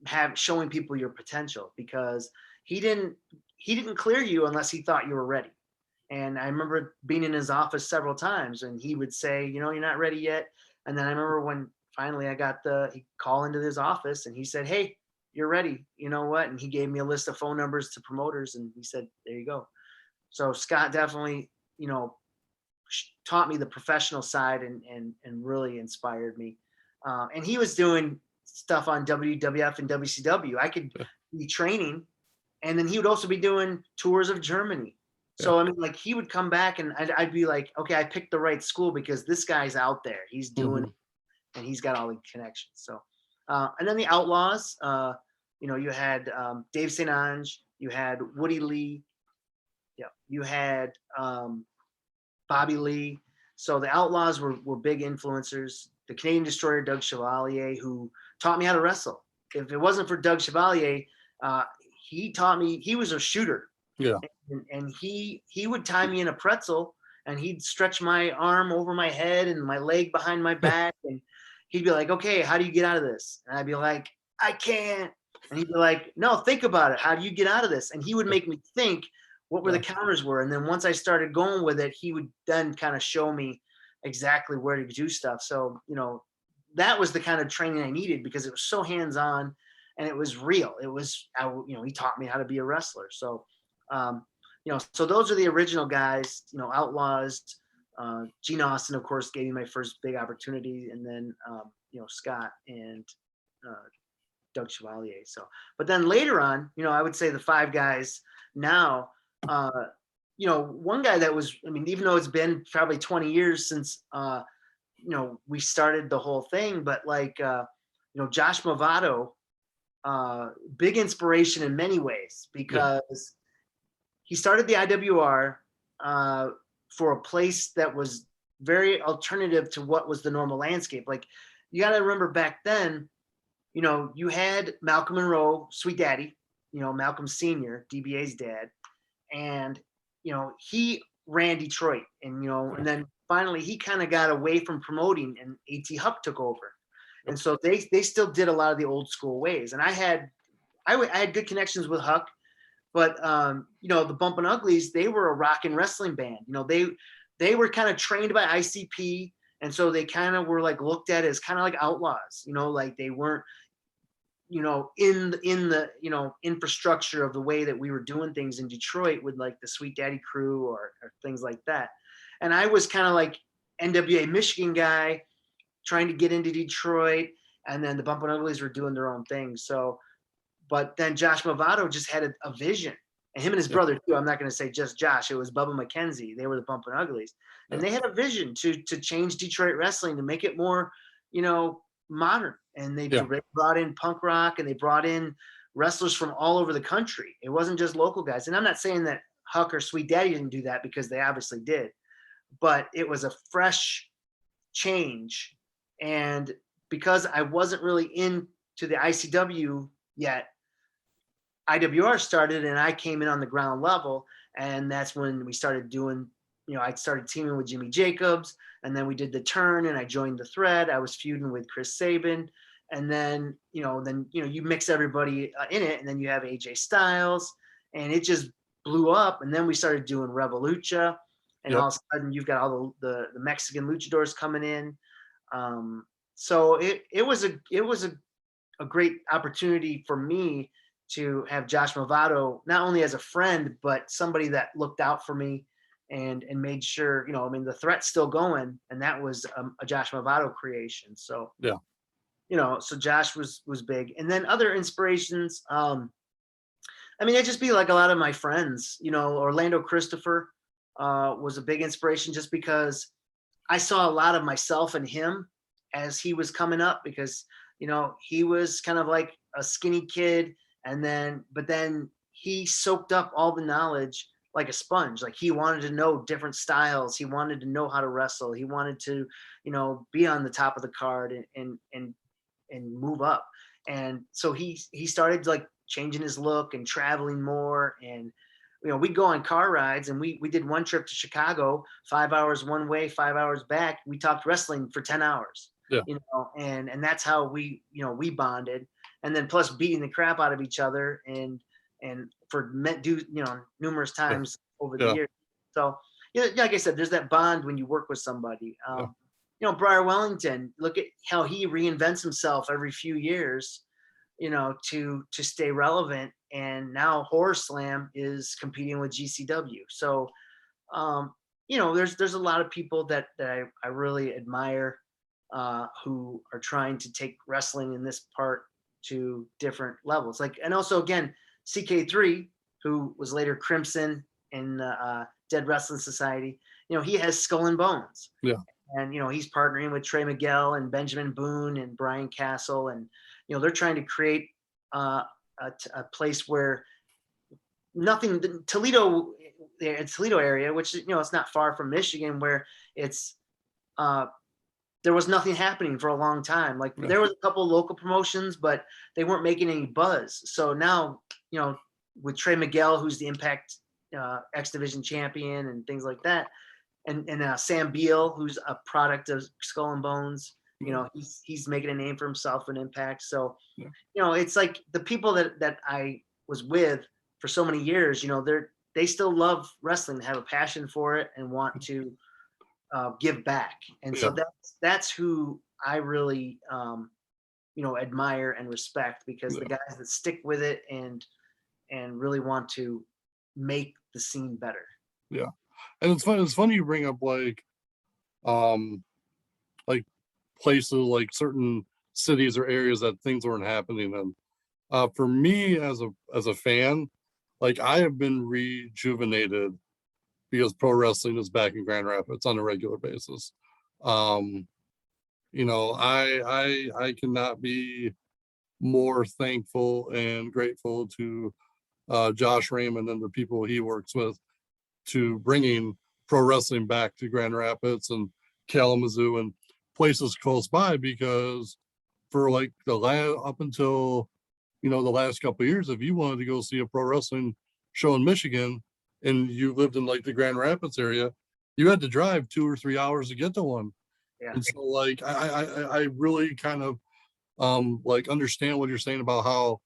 have showing people your potential, because he didn't clear you unless he thought you were ready. And I remember being in his office several times, and he would say, you're not ready yet. And then I remember when finally I got he call into his office, and he said, "Hey, you're ready. You know what?" And he gave me a list of phone numbers to promoters, and he said, "There you go." So Scott definitely, taught me the professional side, and really inspired me. And he was doing stuff on WWF and WCW. I could be training, and then he would also be doing tours of Germany. So I mean, like, he would come back, and I'd be like, okay, I picked the right school, because this guy's out there, he's doing it, and he's got all the connections. So, and then the Outlaws, you had Dave St. Ange, you had Woody Lee, you had Bobby Lee. So the Outlaws were big influencers. The Canadian Destroyer, Doug Chevalier, who taught me how to wrestle. If it wasn't for Doug Chevalier, he taught me. He was a shooter. Yeah. And he would tie me in a pretzel, and he'd stretch my arm over my head and my leg behind my back, and he'd be like, "Okay, how do you get out of this?" And I'd be like, "I can't." And he'd be like, "No, think about it. How do you get out of this?" And he would make me think what were the counters were. And then once I started going with it, he would then kind of show me exactly where to do stuff. So, that was the kind of training I needed, because it was so hands-on and it was real. It was, he taught me how to be a wrestler. So, so those are the original guys, Outlaws. Gene Austin, of course, gave me my first big opportunity, and then, Scott and Doug Chevalier. So, but then later on, I would say the 5 guys now, one guy that was, I mean, even though it's been probably 20 years since, we started the whole thing, but like, Josh Movado, big inspiration in many ways, because he started the IWR for a place that was very alternative to what was the normal landscape. Like, you got to remember back then, you had Malcolm Monroe, Sweet Daddy, Malcolm Sr., DBA's dad, and he ran Detroit, and and then finally he kind of got away from promoting, and AT Huck took over, and so they still did a lot of the old school ways. And I had good connections with Huck, but the Bumpin' Uglies, they were a rock and wrestling band. They were kind of trained by ICP, and so they kind of were like looked at as kind of like outlaws. Like they weren't in the infrastructure of the way that we were doing things in Detroit with like the Sweet Daddy crew or things like that. And I was kind of like NWA Michigan guy trying to get into Detroit, and then the Bumpin' Uglies were doing their own thing. So but then Josh Movado just had a vision, and him and his Yeah. brother too. I'm not going to say just Josh. It was Bubba McKenzie. They were the Bumpin' Uglies, and Yeah. they had a vision to change Detroit wrestling, to make it more, modern. And they Yeah. brought in punk rock, and they brought in wrestlers from all over the country. It wasn't just local guys. And I'm not saying that Huck or Sweet Daddy didn't do that, because they obviously did, but it was a fresh change. And because I wasn't really into the ICW yet, IWR started, and I came in on the ground level. And that's when we started doing, I started teaming with Jimmy Jacobs, and then we did the turn, and I joined the Thread. I was feuding with Chris Sabin. And then, you mix everybody in it, and then you have AJ Styles, and it just blew up. And then we started doing Revolucha, and Yep. all of a sudden you've got all the Mexican luchadors coming in. So it was a great opportunity for me to have Josh Movado not only as a friend, but somebody that looked out for me and made sure, the Threat's still going, and that was a Josh Movado creation. So Yeah. So Josh was big. And then other inspirations, it'd just be like a lot of my friends, Orlando Christopher was a big inspiration, just because I saw a lot of myself in him as he was coming up, because, he was kind of like a skinny kid, but then he soaked up all the knowledge like a sponge. Like, he wanted to know different styles. He wanted to know how to wrestle. He wanted to, be on the top of the card and move up. And so he started like changing his look and traveling more. And we'd go on car rides, and we did one trip to Chicago, 5 hours one way, 5 hours back. We talked wrestling for 10 hours. Yeah. And that's how we bonded. And then plus beating the crap out of each other and for numerous times over the Yeah. years. So like I said, there's that bond when you work with somebody. Yeah. Briar Wellington, look at how he reinvents himself every few years, to stay relevant. And now Horror Slam is competing with GCW. So, there's a lot of people that I really admire, who are trying to take wrestling in this part to different levels. And also, again, CK3, who was later Crimson in Dead Wrestling Society, he has Skull and Bones. Yeah. And, he's partnering with Trey Miguel and Benjamin Boone and Brian Castle. And, they're trying to create a place where Toledo area, which, it's not far from Michigan, where it's, there was nothing happening for a long time. Like, there was a couple of local promotions, but they weren't making any buzz. So now, with Trey Miguel, who's the Impact X Division champion and things like that, and Sam Beal, who's a product of Skull and Bones, he's making a name for himself in Impact. So, it's like the people that I was with for so many years, they still love wrestling, have a passion for it, and want to give back. And so that's who I really admire and respect, because the guys that stick with it and really want to make the scene better. Yeah. And it's funny you bring up like places, like certain cities or areas that things weren't happening in. For me as a fan, like, I have been rejuvenated because pro wrestling is back in Grand Rapids on a regular basis. I cannot be more thankful and grateful to Josh Raymond and the people he works with to bringing pro wrestling back to Grand Rapids and Kalamazoo and places close by, because for like up until the last couple of years, if you wanted to go see a pro wrestling show in Michigan and you lived in like the Grand Rapids area, you had to drive 2 or 3 hours to get to one. Yeah. And so like I really kind of like understand what you're saying about how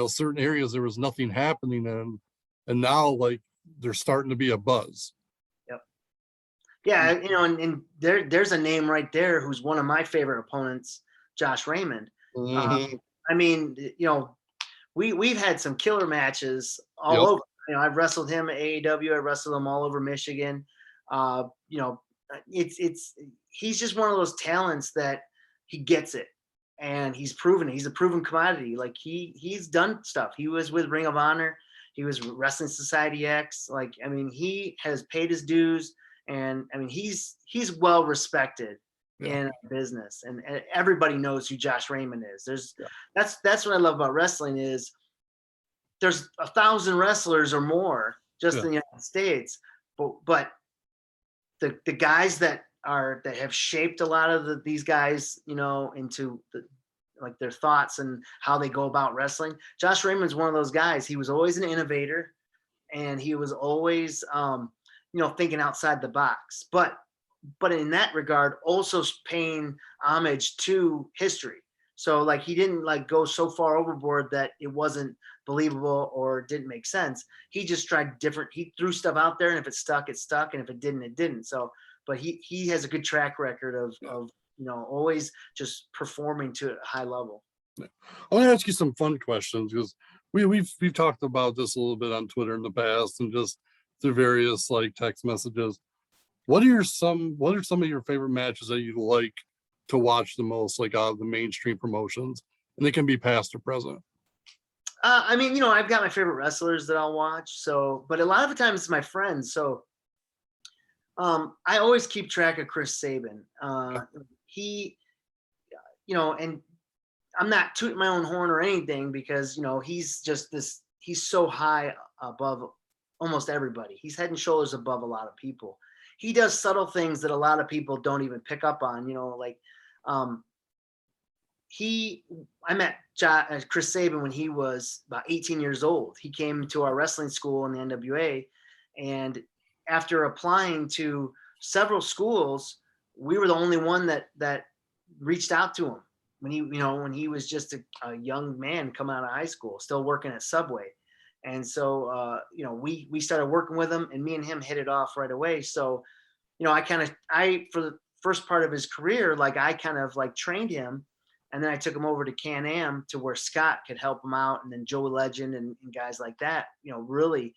certain areas there was nothing happening in, and now like there's starting to be a buzz. Yep. Yeah, and there's a name right there who's one of my favorite opponents, Josh Raymond. Mm-hmm. We've had some killer matches all over. I've wrestled him at AEW. I wrestled him all over Michigan. He's just one of those talents that he gets it, and he's proven it. He's a proven commodity. Like he's done stuff. He was with Ring of Honor. He was Wrestling Society X. Like, I mean, he has paid his dues, and I mean, he's well respected in business, and everybody knows who Josh Raymond is. That's what I love about wrestling is there's 1,000 wrestlers or more just in the United States, but the guys that have shaped a lot of these guys, you know, into like their thoughts and how they go about wrestling. Josh Raymond's one of those guys. He was always an innovator, and he was always, you know, thinking outside the box. But in that regard, also paying homage to history. So like he didn't like go so far overboard that it wasn't believable or didn't make sense. He just tried different. He threw stuff out there, and if it stuck, it stuck, and if it didn't, it didn't. So, but he has a good track record of you know, always just performing to a high level. I want to ask you some fun questions, because we've talked about this a little bit on Twitter in the past and just through various like text messages. What are some of your favorite matches that you like to watch the most, like out of the mainstream promotions? And they can be past or present. I mean, you know, I've got my favorite wrestlers that I'll watch. So, but a lot of the times it's my friends. So I always keep track of Chris Sabin. He, you know, and I'm not tooting my own horn or anything, because, you know, he's so high above almost everybody. He's head and shoulders above a lot of people. He does subtle things that a lot of people don't even pick up on, you know, like I met Chris Sabin when he was about 18 years old. He came to our wrestling school in the NWA, and after applying to several schools, we were the only one that reached out to him when he was just a young man coming out of high school, still working at Subway. And so, you know, we started working with him, and me and him hit it off right away. So, you know, for the first part of his career, like I kind of like trained him, and then I took him over to Can-Am to where Scott could help him out. And then Joe Legend and guys like that, you know, really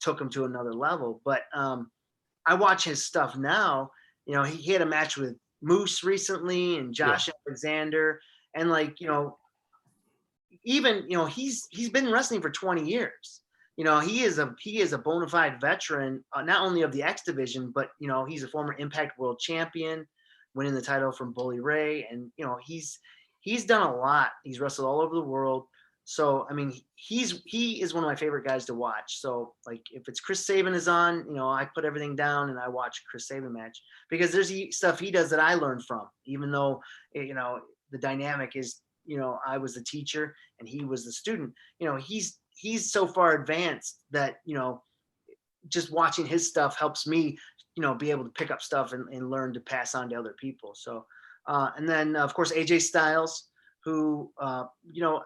took him to another level. But I watch his stuff now. You know, he had a match with Moose recently and Josh Alexander. And like, you know, even, you know, he's been wrestling for 20 years. You know, he is a bona fide veteran, not only of the X division, but, you know, he's a former Impact World Champion, winning the title from Bully Ray. And, you know, he's done a lot. He's wrestled all over the world. So, I mean, he is one of my favorite guys to watch. So, like, if it's Chris Sabin is on, you know, I put everything down and I watch Chris Sabin match, because there's stuff he does that I learned from, even though, you know, the dynamic is, you know, I was the teacher and he was the student. You know, he's so far advanced that, you know, just watching his stuff helps me, you know, be able to pick up stuff and learn to pass on to other people. So, and then of course, AJ Styles, who, you know,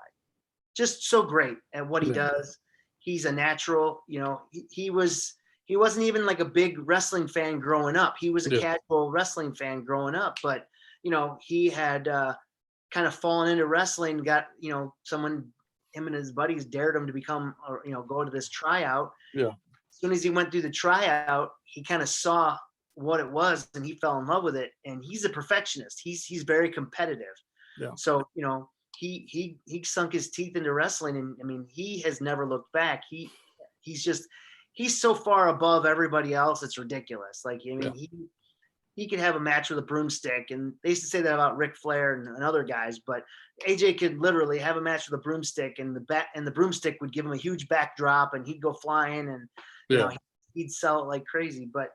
just so great at what he does. He's a natural. You know, he wasn't even like a big wrestling fan growing up. He was a casual wrestling fan growing up, but, you know, he had kind of fallen into wrestling, got, you know, him and his buddies dared him to become, or, you know, go to this tryout. Yeah. As soon as he went through the tryout, he kind of saw what it was and he fell in love with it. And he's a perfectionist. He's very competitive. Yeah. So, you know, he sunk his teeth into wrestling, and I mean, he has never looked back. He's so far above everybody else. It's ridiculous. Like, I mean, he could have a match with a broomstick, and they used to say that about Ric Flair and other guys, but AJ could literally have a match with a broomstick, and the broomstick would give him a huge backdrop, and he'd go flying, and you know, he'd sell it like crazy. But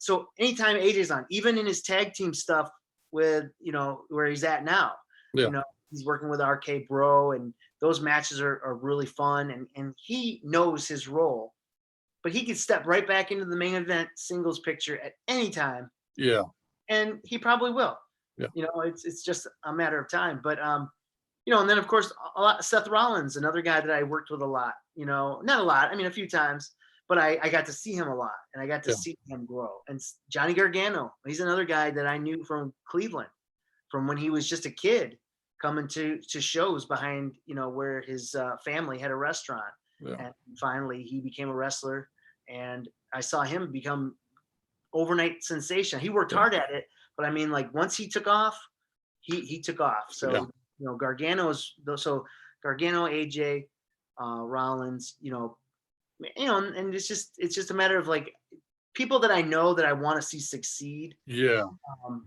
so anytime AJ's on, even in his tag team stuff with, you know, where he's at now, you know, he's working with RK Bro, and those matches are really fun, and he knows his role, but he could step right back into the main event singles picture at any time. Yeah. And he probably will. Yeah. You know, it's just a matter of time. But you know, and then of course Seth Rollins, another guy that I worked with a lot, you know, not a lot, I mean a few times, but I got to see him a lot, and I got to see him grow. And Johnny Gargano, he's another guy that I knew from Cleveland, from when he was just a kid coming to shows behind, you know, where his family had a restaurant. Yeah. And finally he became a wrestler, and I saw him become overnight sensation. He worked hard at it, but I mean, like, once he took off, he took off. So Yeah. Gargano's so Gargano, AJ, Rollins, and it's just a matter of like people that I know that I want to see succeed. Yeah.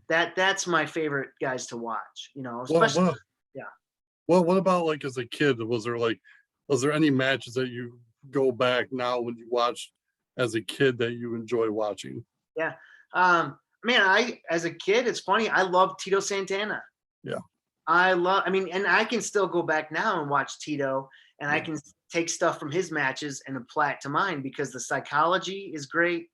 That's my favorite guys to watch. Well, Especially yeah. Well, what about like as a kid? Was there any matches that you go back now when you watched as a kid that you enjoy watching? Yeah. Man, as a kid, it's funny. I love Tito Santana. Yeah. And I can still go back now and watch Tito, and I Yeah. can take stuff from his matches and apply it to mine because the psychology is great.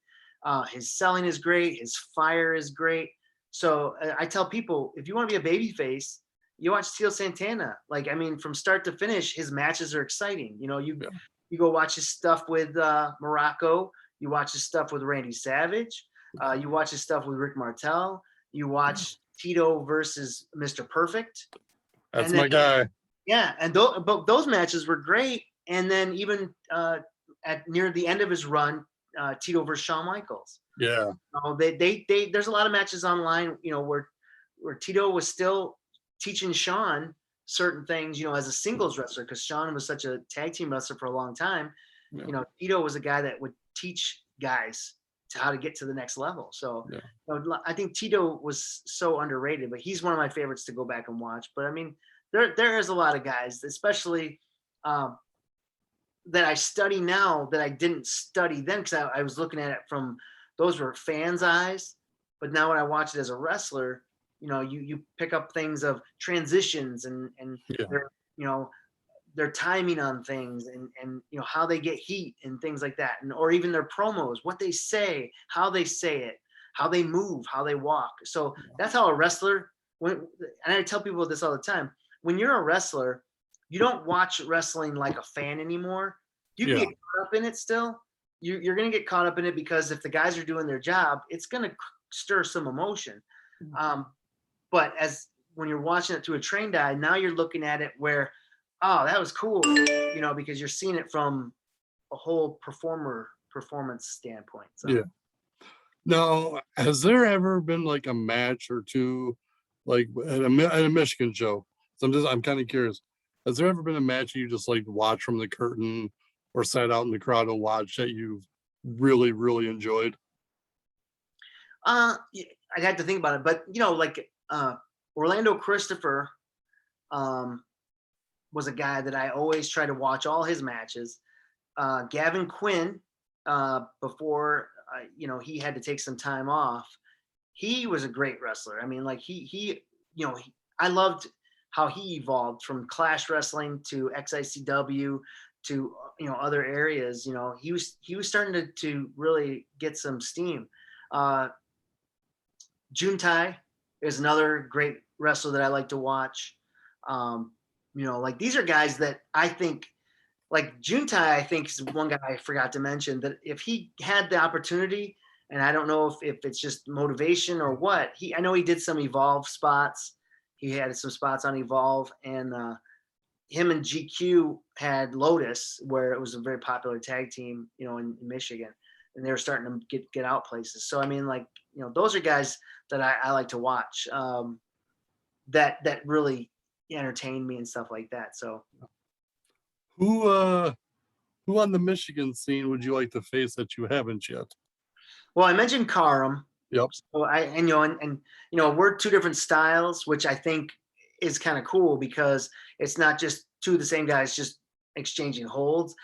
His selling is great. His fire is great. So I tell people, if you want to be a baby face, you watch Tito Santana. Like, I mean, from start to finish, his matches are exciting. Yeah. You go watch his stuff with Morocco. You watch his stuff with Randy Savage. You watch his stuff with Rick Martel. You watch Tito versus Mr. Perfect. That's And then, my guy. yeah, and but those matches were great. And then even at near the end of his run, Tito versus Shawn Michaels. Yeah. There's a lot of matches online, where Tito was still teaching Shawn certain things, as a singles wrestler, because Shawn was such a tag team wrestler for a long time. Yeah. Tito was a guy that would teach guys how to get to the next level. So Yeah. I think Tito was so underrated, but he's one of my favorites to go back and watch. But I mean, there is a lot of guys, especially that I study now that I didn't study then, because I was looking at it from those were fans' eyes. But now when I watch it as a wrestler, you pick up things of transitions and Yeah. their timing on things and how they get heat and things like that, or even their promos, what they say, how they say it, how they move, how they walk. So that's how a wrestler. And I tell people this all the time: when you're a wrestler, you don't watch wrestling like a fan anymore. You can get caught up in it still. You're going to get caught up in it because if the guys are doing their job, it's going to stir some emotion. But when you're watching it through a trained eye, now you're looking at it where, oh, that was cool, because you're seeing it from a whole performance standpoint. So. Yeah. Now, has there ever been like a match or two, like at a Michigan show? So I'm kind of curious. Has there ever been a match you just like watch from the curtain or sat out in the crowd and watched that you've really, really enjoyed? I'd have to think about it, but like Orlando Christopher was a guy that I always try to watch all his matches. Gavin Quinn, before he had to take some time off, he was a great wrestler. I mean, like I loved how he evolved from Clash Wrestling to XICW to other areas. He was starting to really get some steam. Juntai is another great wrestler that I like to watch. Like these are guys that I think, like Juntai, I think is one guy I forgot to mention, that if he had the opportunity, and I don't know if it's just motivation or what, I know he did some Evolve spots. He had some spots on Evolve, and him and GQ had Lotus, where it was a very popular tag team, in Michigan, and they were starting to get out places. So I mean, like, those are guys that I like to watch, that really entertain me and stuff like that. So Who on the Michigan scene would you like to face that you haven't yet? well, I mentioned Karam. Yep. So we're two different styles, which I think is kind of cool because it's not just two of the same guys just exchanging holds.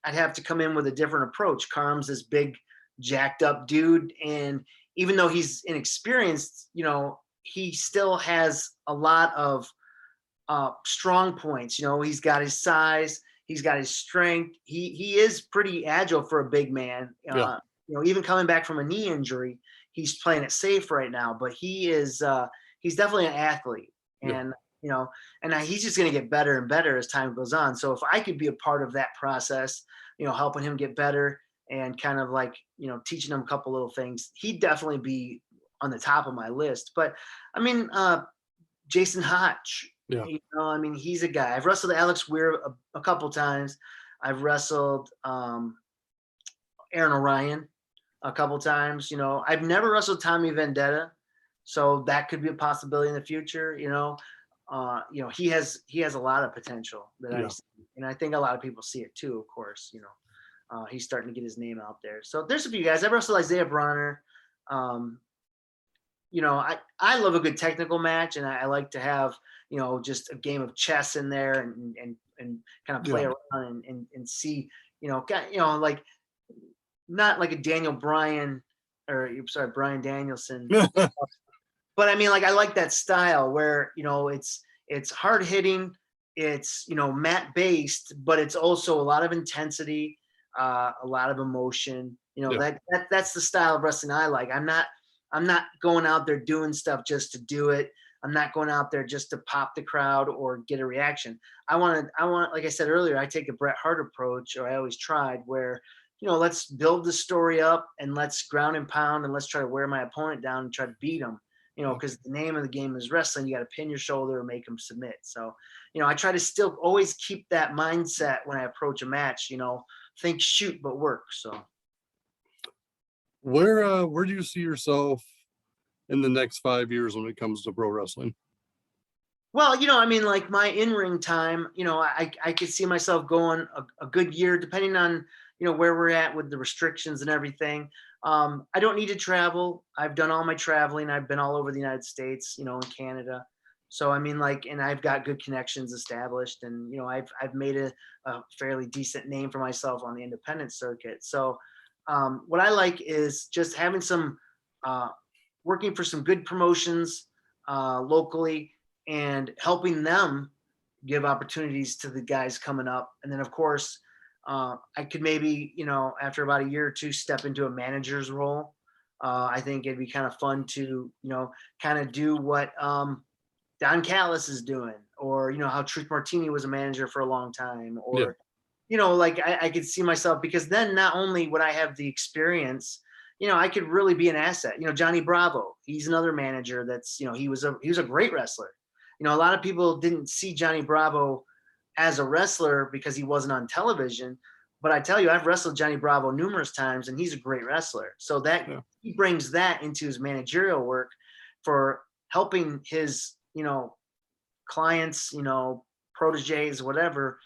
I'd have to come in with a different approach. Karam's this big, jacked up dude, and even though he's inexperienced, he still has a lot of strong points. He's got his size, he's got his strength. He is pretty agile for a big man. Even coming back from a knee injury, he's playing it safe right now. But he's definitely an athlete, and he's just going to get better and better as time goes on. So if I could be a part of that process, helping him get better and kind of like teaching him a couple little things, he'd definitely be on the top of my list. But I mean, Jason Hodge. Yeah. He's a guy. I've wrestled Alex Weir a couple times. I've wrestled Aaron Orion a couple times. I've never wrestled Tommy Vendetta. So that could be a possibility in the future, he has a lot of potential that I Yeah. see. And I think a lot of people see it too, of course, he's starting to get his name out there. So there's a few guys. I wrestled Isaiah Bronner. Um, I love a good technical match, and I like to have, just a game of chess in there and kind of play Yeah. around and see, like not like a Daniel Bryan or sorry, Brian Danielson. But I mean, like, I like that style where, it's hard hitting, it's, mat based, but it's also a lot of intensity, a lot of emotion. Yeah. That's the style of wrestling I like. I'm not going out there doing stuff just to do it. I'm not going out there just to pop the crowd or get a reaction. I want, like I said earlier, I take a Bret Hart approach, or I always tried, where, let's build the story up and let's ground and pound and let's try to wear my opponent down and try to beat them. Because the name of the game is wrestling. You got to pin your shoulder or make them submit. So, I try to still always keep that mindset when I approach a match. Think shoot but work. So, Where do you see yourself in the next 5 years when it comes to pro wrestling? well, I mean, like my in-ring time, I could see myself going a good year, depending on, where we're at with the restrictions and everything. I don't need to travel. I've done all my traveling. I've been all over the United States, and Canada. So, I mean, like, and I've got good connections established, and, I've made a fairly decent name for myself on the independent circuit. So, what I like is just having some, working for some good promotions locally, and helping them give opportunities to the guys coming up. And then, of course, I could maybe, after about a year or two, step into a manager's role. I think it'd be kind of fun to, kind of do what Don Callis is doing, or, how Truth Martini was a manager for a long time, Yeah. or, like I could see myself, because then not only would I have the experience, I could really be an asset. Johnny Bravo, he's another manager that's, he was a great wrestler. A lot of people didn't see Johnny Bravo as a wrestler because he wasn't on television. But I tell you, I've wrestled Johnny Bravo numerous times, and he's a great wrestler. So that he brings that into his managerial work for helping his, clients, proteges, whatever.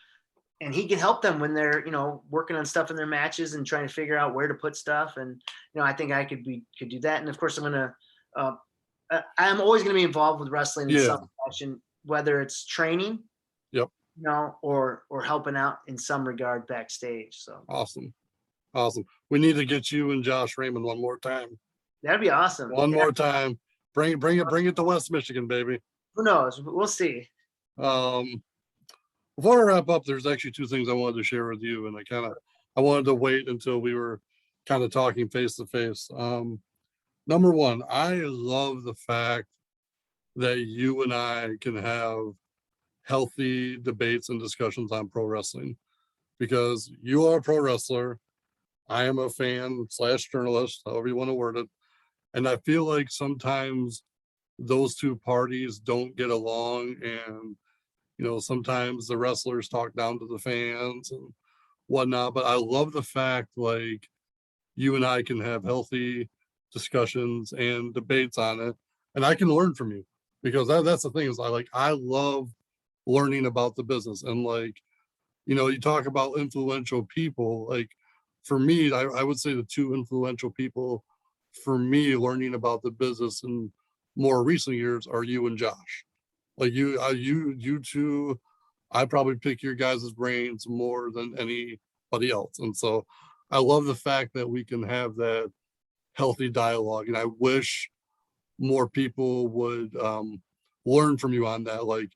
And he can help them when they're, working on stuff in their matches and trying to figure out where to put stuff. And, I think I could do that. And of course, I'm always going to be involved with wrestling in some fashion, whether it's training, Yep. or helping out in some regard backstage. So Awesome. We need to get you and Josh Raymond one more time. that'd be awesome. One more time. Bring it to West Michigan, baby. Who knows? We'll see. Before I wrap up, there's actually two things I wanted to share with you, and I wanted to wait until we were kind of talking face to face. Number one, I love the fact that you and I can have healthy debates and discussions on pro wrestling, because you are a pro wrestler. I am a fan / journalist, however you want to word it. And I feel like sometimes those two parties don't get along, and sometimes the wrestlers talk down to the fans and whatnot. But I love the fact, like, you and I can have healthy discussions and debates on it, and I can learn from you, because that's the thing, is I love learning about the business. And like, you talk about influential people, like for me, I would say the two influential people for me learning about the business in more recent years are you and Josh. Like you two, I probably pick your guys' brains more than anybody else. And so I love the fact that we can have that healthy dialogue. And I wish more people would learn from you on that. Like,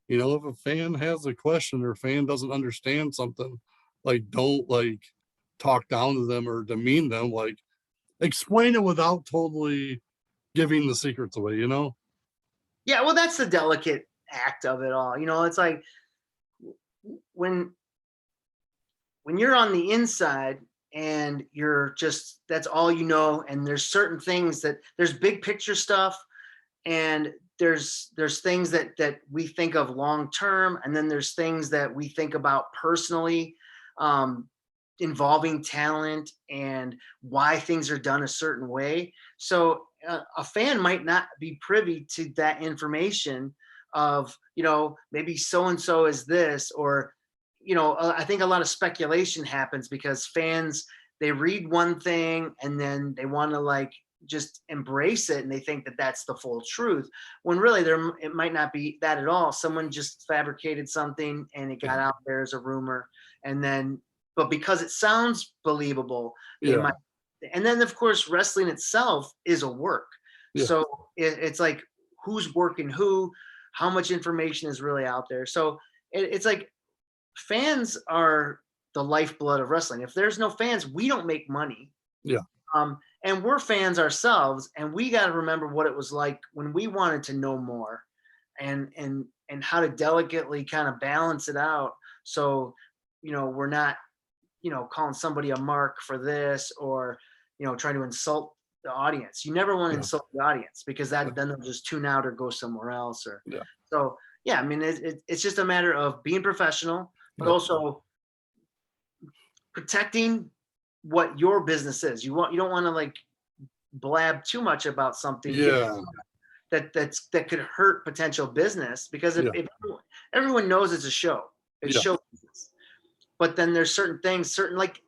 if a fan has a question or a fan doesn't understand something, like, don't like talk down to them or demean them. Like, explain it without totally giving the secrets away, Yeah, well, that's the delicate act of it all. It's like when you're on the inside and you're just, that's all and there's certain things there's big picture stuff, and there's things that we think of long term, and then there's things that we think about personally, involving talent and why things are done a certain way. So a fan might not be privy to that information of, maybe so-and-so is this, or, I think a lot of speculation happens because fans, they read one thing and then they want to like just embrace it and they think that that's the full truth, when really it might not be that at all. Someone just fabricated something and it got out there as a rumor, and then but because it sounds believable, they might. And then of course wrestling itself is a work. So it's like who's working who, how much information is really out there. So it's like fans are the lifeblood of wrestling. If there's no fans, we don't make money. And we're fans ourselves, and we got to remember what it was like when we wanted to know more, and how to delicately kind of balance it out. So, we're not, calling somebody a mark for this, or, trying to insult the audience. You never want to insult the audience, because then they'll just tune out or go somewhere else. Or so, I mean, it's just a matter of being professional, but also protecting what your business is. You don't want to like blab too much about something that could hurt potential business, because if everyone knows it's a show, it's show business. But then there's certain things, like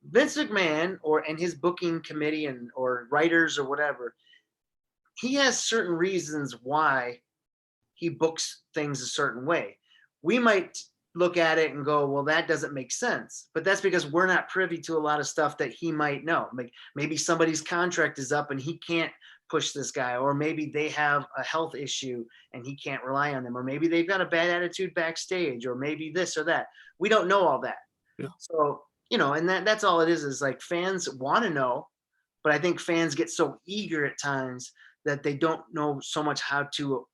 Vince McMahon and his booking committee or writers or whatever, he has certain reasons why he books things a certain way. We might look at it and go, well, that doesn't make sense. But that's because we're not privy to a lot of stuff that he might know. Like maybe somebody's contract is up and he can't push this guy, or maybe they have a health issue and he can't rely on them, or maybe they've got a bad attitude backstage, or maybe this or that. We don't know all that. So, and that's all it is like fans want to know, but I think fans get so eager at times that they don't know so much how to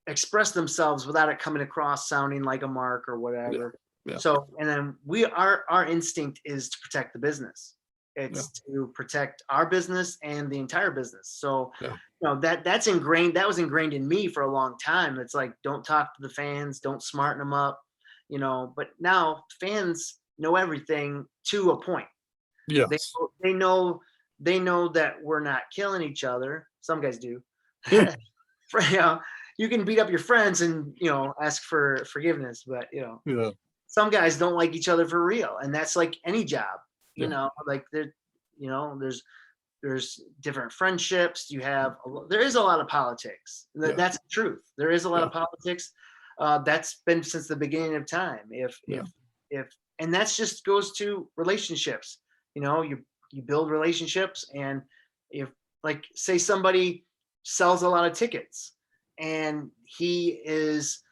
express themselves without it coming across sounding like a mark or whatever. So, and then our instinct is to protect the business. It's to protect our business and the entire business. So, that's ingrained. That was ingrained in me for a long time. It's like, don't talk to the fans, don't smarten them up, but now fans know everything to a point. They know that we're not killing each other. Some guys do. You can beat up your friends and, ask for forgiveness, but, some guys don't like each other for real. And that's like any job, like there's different friendships. There is a lot of politics. That's the truth. There is a lot of politics. That's been since the beginning of time. And that's just goes to relationships. You build relationships, and if like say somebody sells a lot of tickets and he is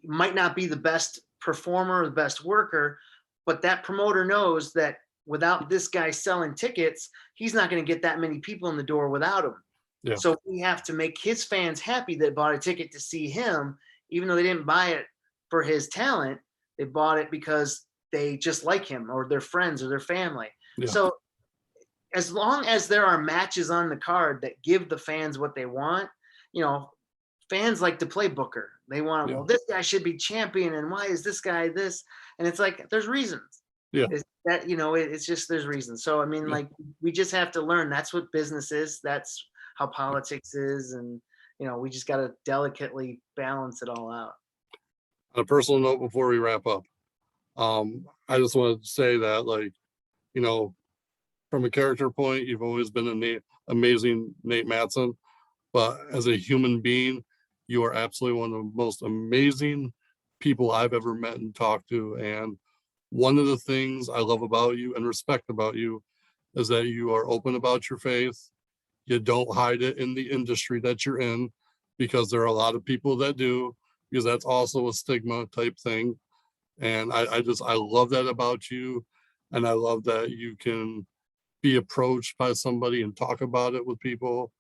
might not be the best performer or the best worker, but that promoter knows that without this guy selling tickets, he's not going to get that many people in the door without him. So we have to make his fans happy that bought a ticket to see him, even though they didn't buy it for his talent. They bought it because they just like him, or their friends or their family. So as long as there are matches on the card that give the fans what they want, fans like to play booker. They want, well, this guy should be champion, and why is this guy this? And it's like, there's reasons. It's that, it's just, there's reasons. So, I mean, like, we just have to learn that's what business is. That's how politics is. And, we just got to delicately balance it all out. On a personal note, before we wrap up, I just wanted to say that, like, from a character point, you've always been an amazing Nate Mattson, but as a human being, you are absolutely one of the most amazing people I've ever met and talked to. And one of the things I love about you and respect about you is that you are open about your faith. You don't hide it in the industry that you're in, because there are a lot of people that do, because that's also a stigma type thing. And I love that about you. And I love that you can be approached by somebody and talk about it with people.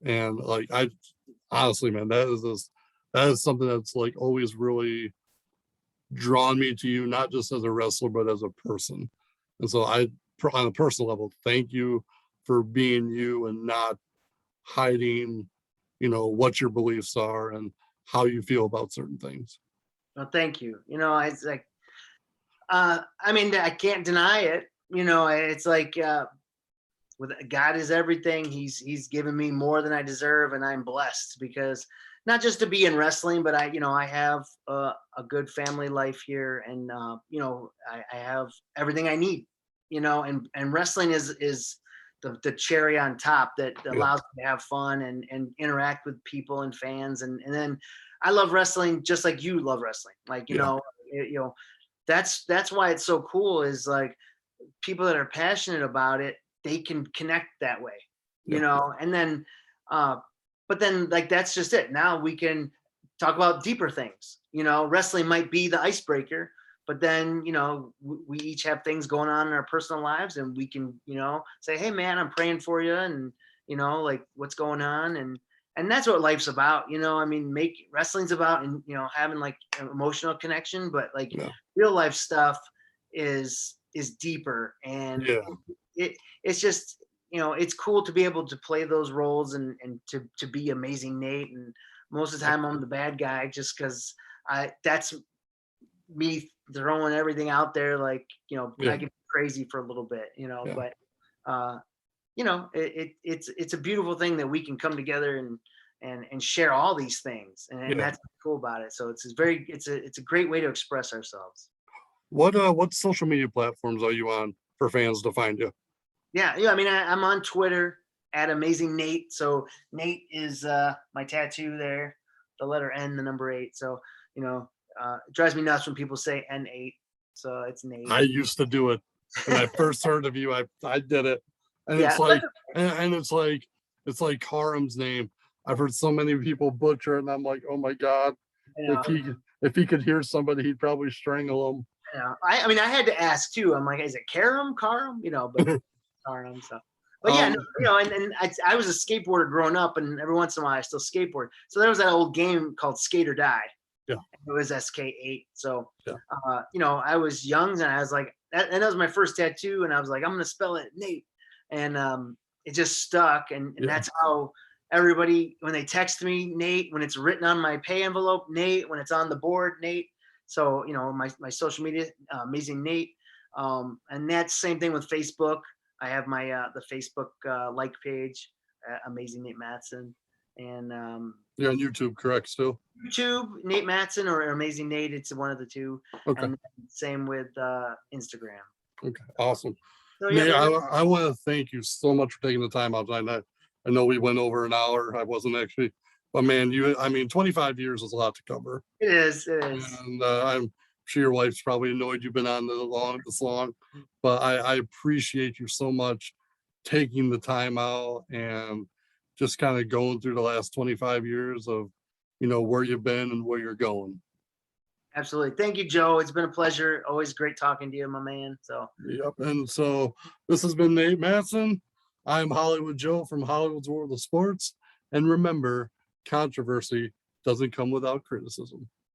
And like, honestly, man, that is something that's like always really drawn me to you, not just as a wrestler, but as a person. And so on a personal level, thank you for being you and not hiding, what your beliefs are and how you feel about certain things. Well, thank you. It's like, I mean, I can't deny it. It's like, with God is everything. He's given me more than I deserve, and I'm blessed because not just to be in wrestling, but I have a good family life here, and I have everything I need, and wrestling is the cherry on top that allows me to have fun and interact with people and fans, and then I love wrestling just like you love wrestling, like that's why it's so cool is like people that are passionate about it, they can connect that way, and then but then like that's just it. Now we can talk about deeper things. Wrestling might be the icebreaker, but then we each have things going on in our personal lives, and we can say, hey man, I'm praying for you, and like what's going on, and that's what life's about. I mean, wrestling's about, and having like an emotional connection, but like real life stuff is deeper, and it's just it's cool to be able to play those roles and to be Amazing Nate, and most of the time I'm the bad guy just because that's me throwing everything out there, like I get crazy for a little bit, but it's a beautiful thing that we can come together and share all these things, and that's cool about it. So it's a great way to express ourselves. What social media platforms are you on for fans to find you? Yeah. I mean, I'm on Twitter at Amazing Nate. So Nate is my tattoo there, the letter N, the number 8. So it drives me nuts when people say N8. So it's Nate. I used to do it when I first heard of you. I did it, and Yeah. it's like and it's like Karam's name. I've heard so many people butcher it, and I'm like, oh my god, if he could hear somebody, he'd probably strangle them. Yeah, I mean, I had to ask too. I'm like, is it Karam? But Karam. So, but yeah, and I was a skateboarder growing up, and every once in a while I still skateboard. So there was that old game called Skate or Die. Yeah, it was SK8. So, I was young, and I was like, and that was my first tattoo, and I was like, I'm gonna spell it Nate, and it just stuck, and that's how everybody, when they text me, Nate, when it's written on my pay envelope, Nate, when it's on the board, Nate. So, my social media, Amazing Nate. And that's same thing with Facebook. I have my, the Facebook like page, Amazing N8 Mattson. And you're on YouTube, correct? Still YouTube, Nate Mattson or Amazing Nate. It's one of the two. Okay. And same with Instagram. Okay, awesome. So, Nate, I want to thank you so much for taking the time out tonight. I know we went over an hour. I wasn't actually. But man, 25 years is a lot to cover. It is. And I'm sure your wife's probably annoyed you've been on this long, but I appreciate you so much taking the time out and just kind of going through the last 25 years of, where you've been and where you're going. Absolutely. Thank you, Joe. It's been a pleasure. Always great talking to you, my man. So. Yep. And so this has been Nate Mattson. I'm Hollywood Joe from Hollywood's World of Sports. And remember, controversy doesn't come without criticism.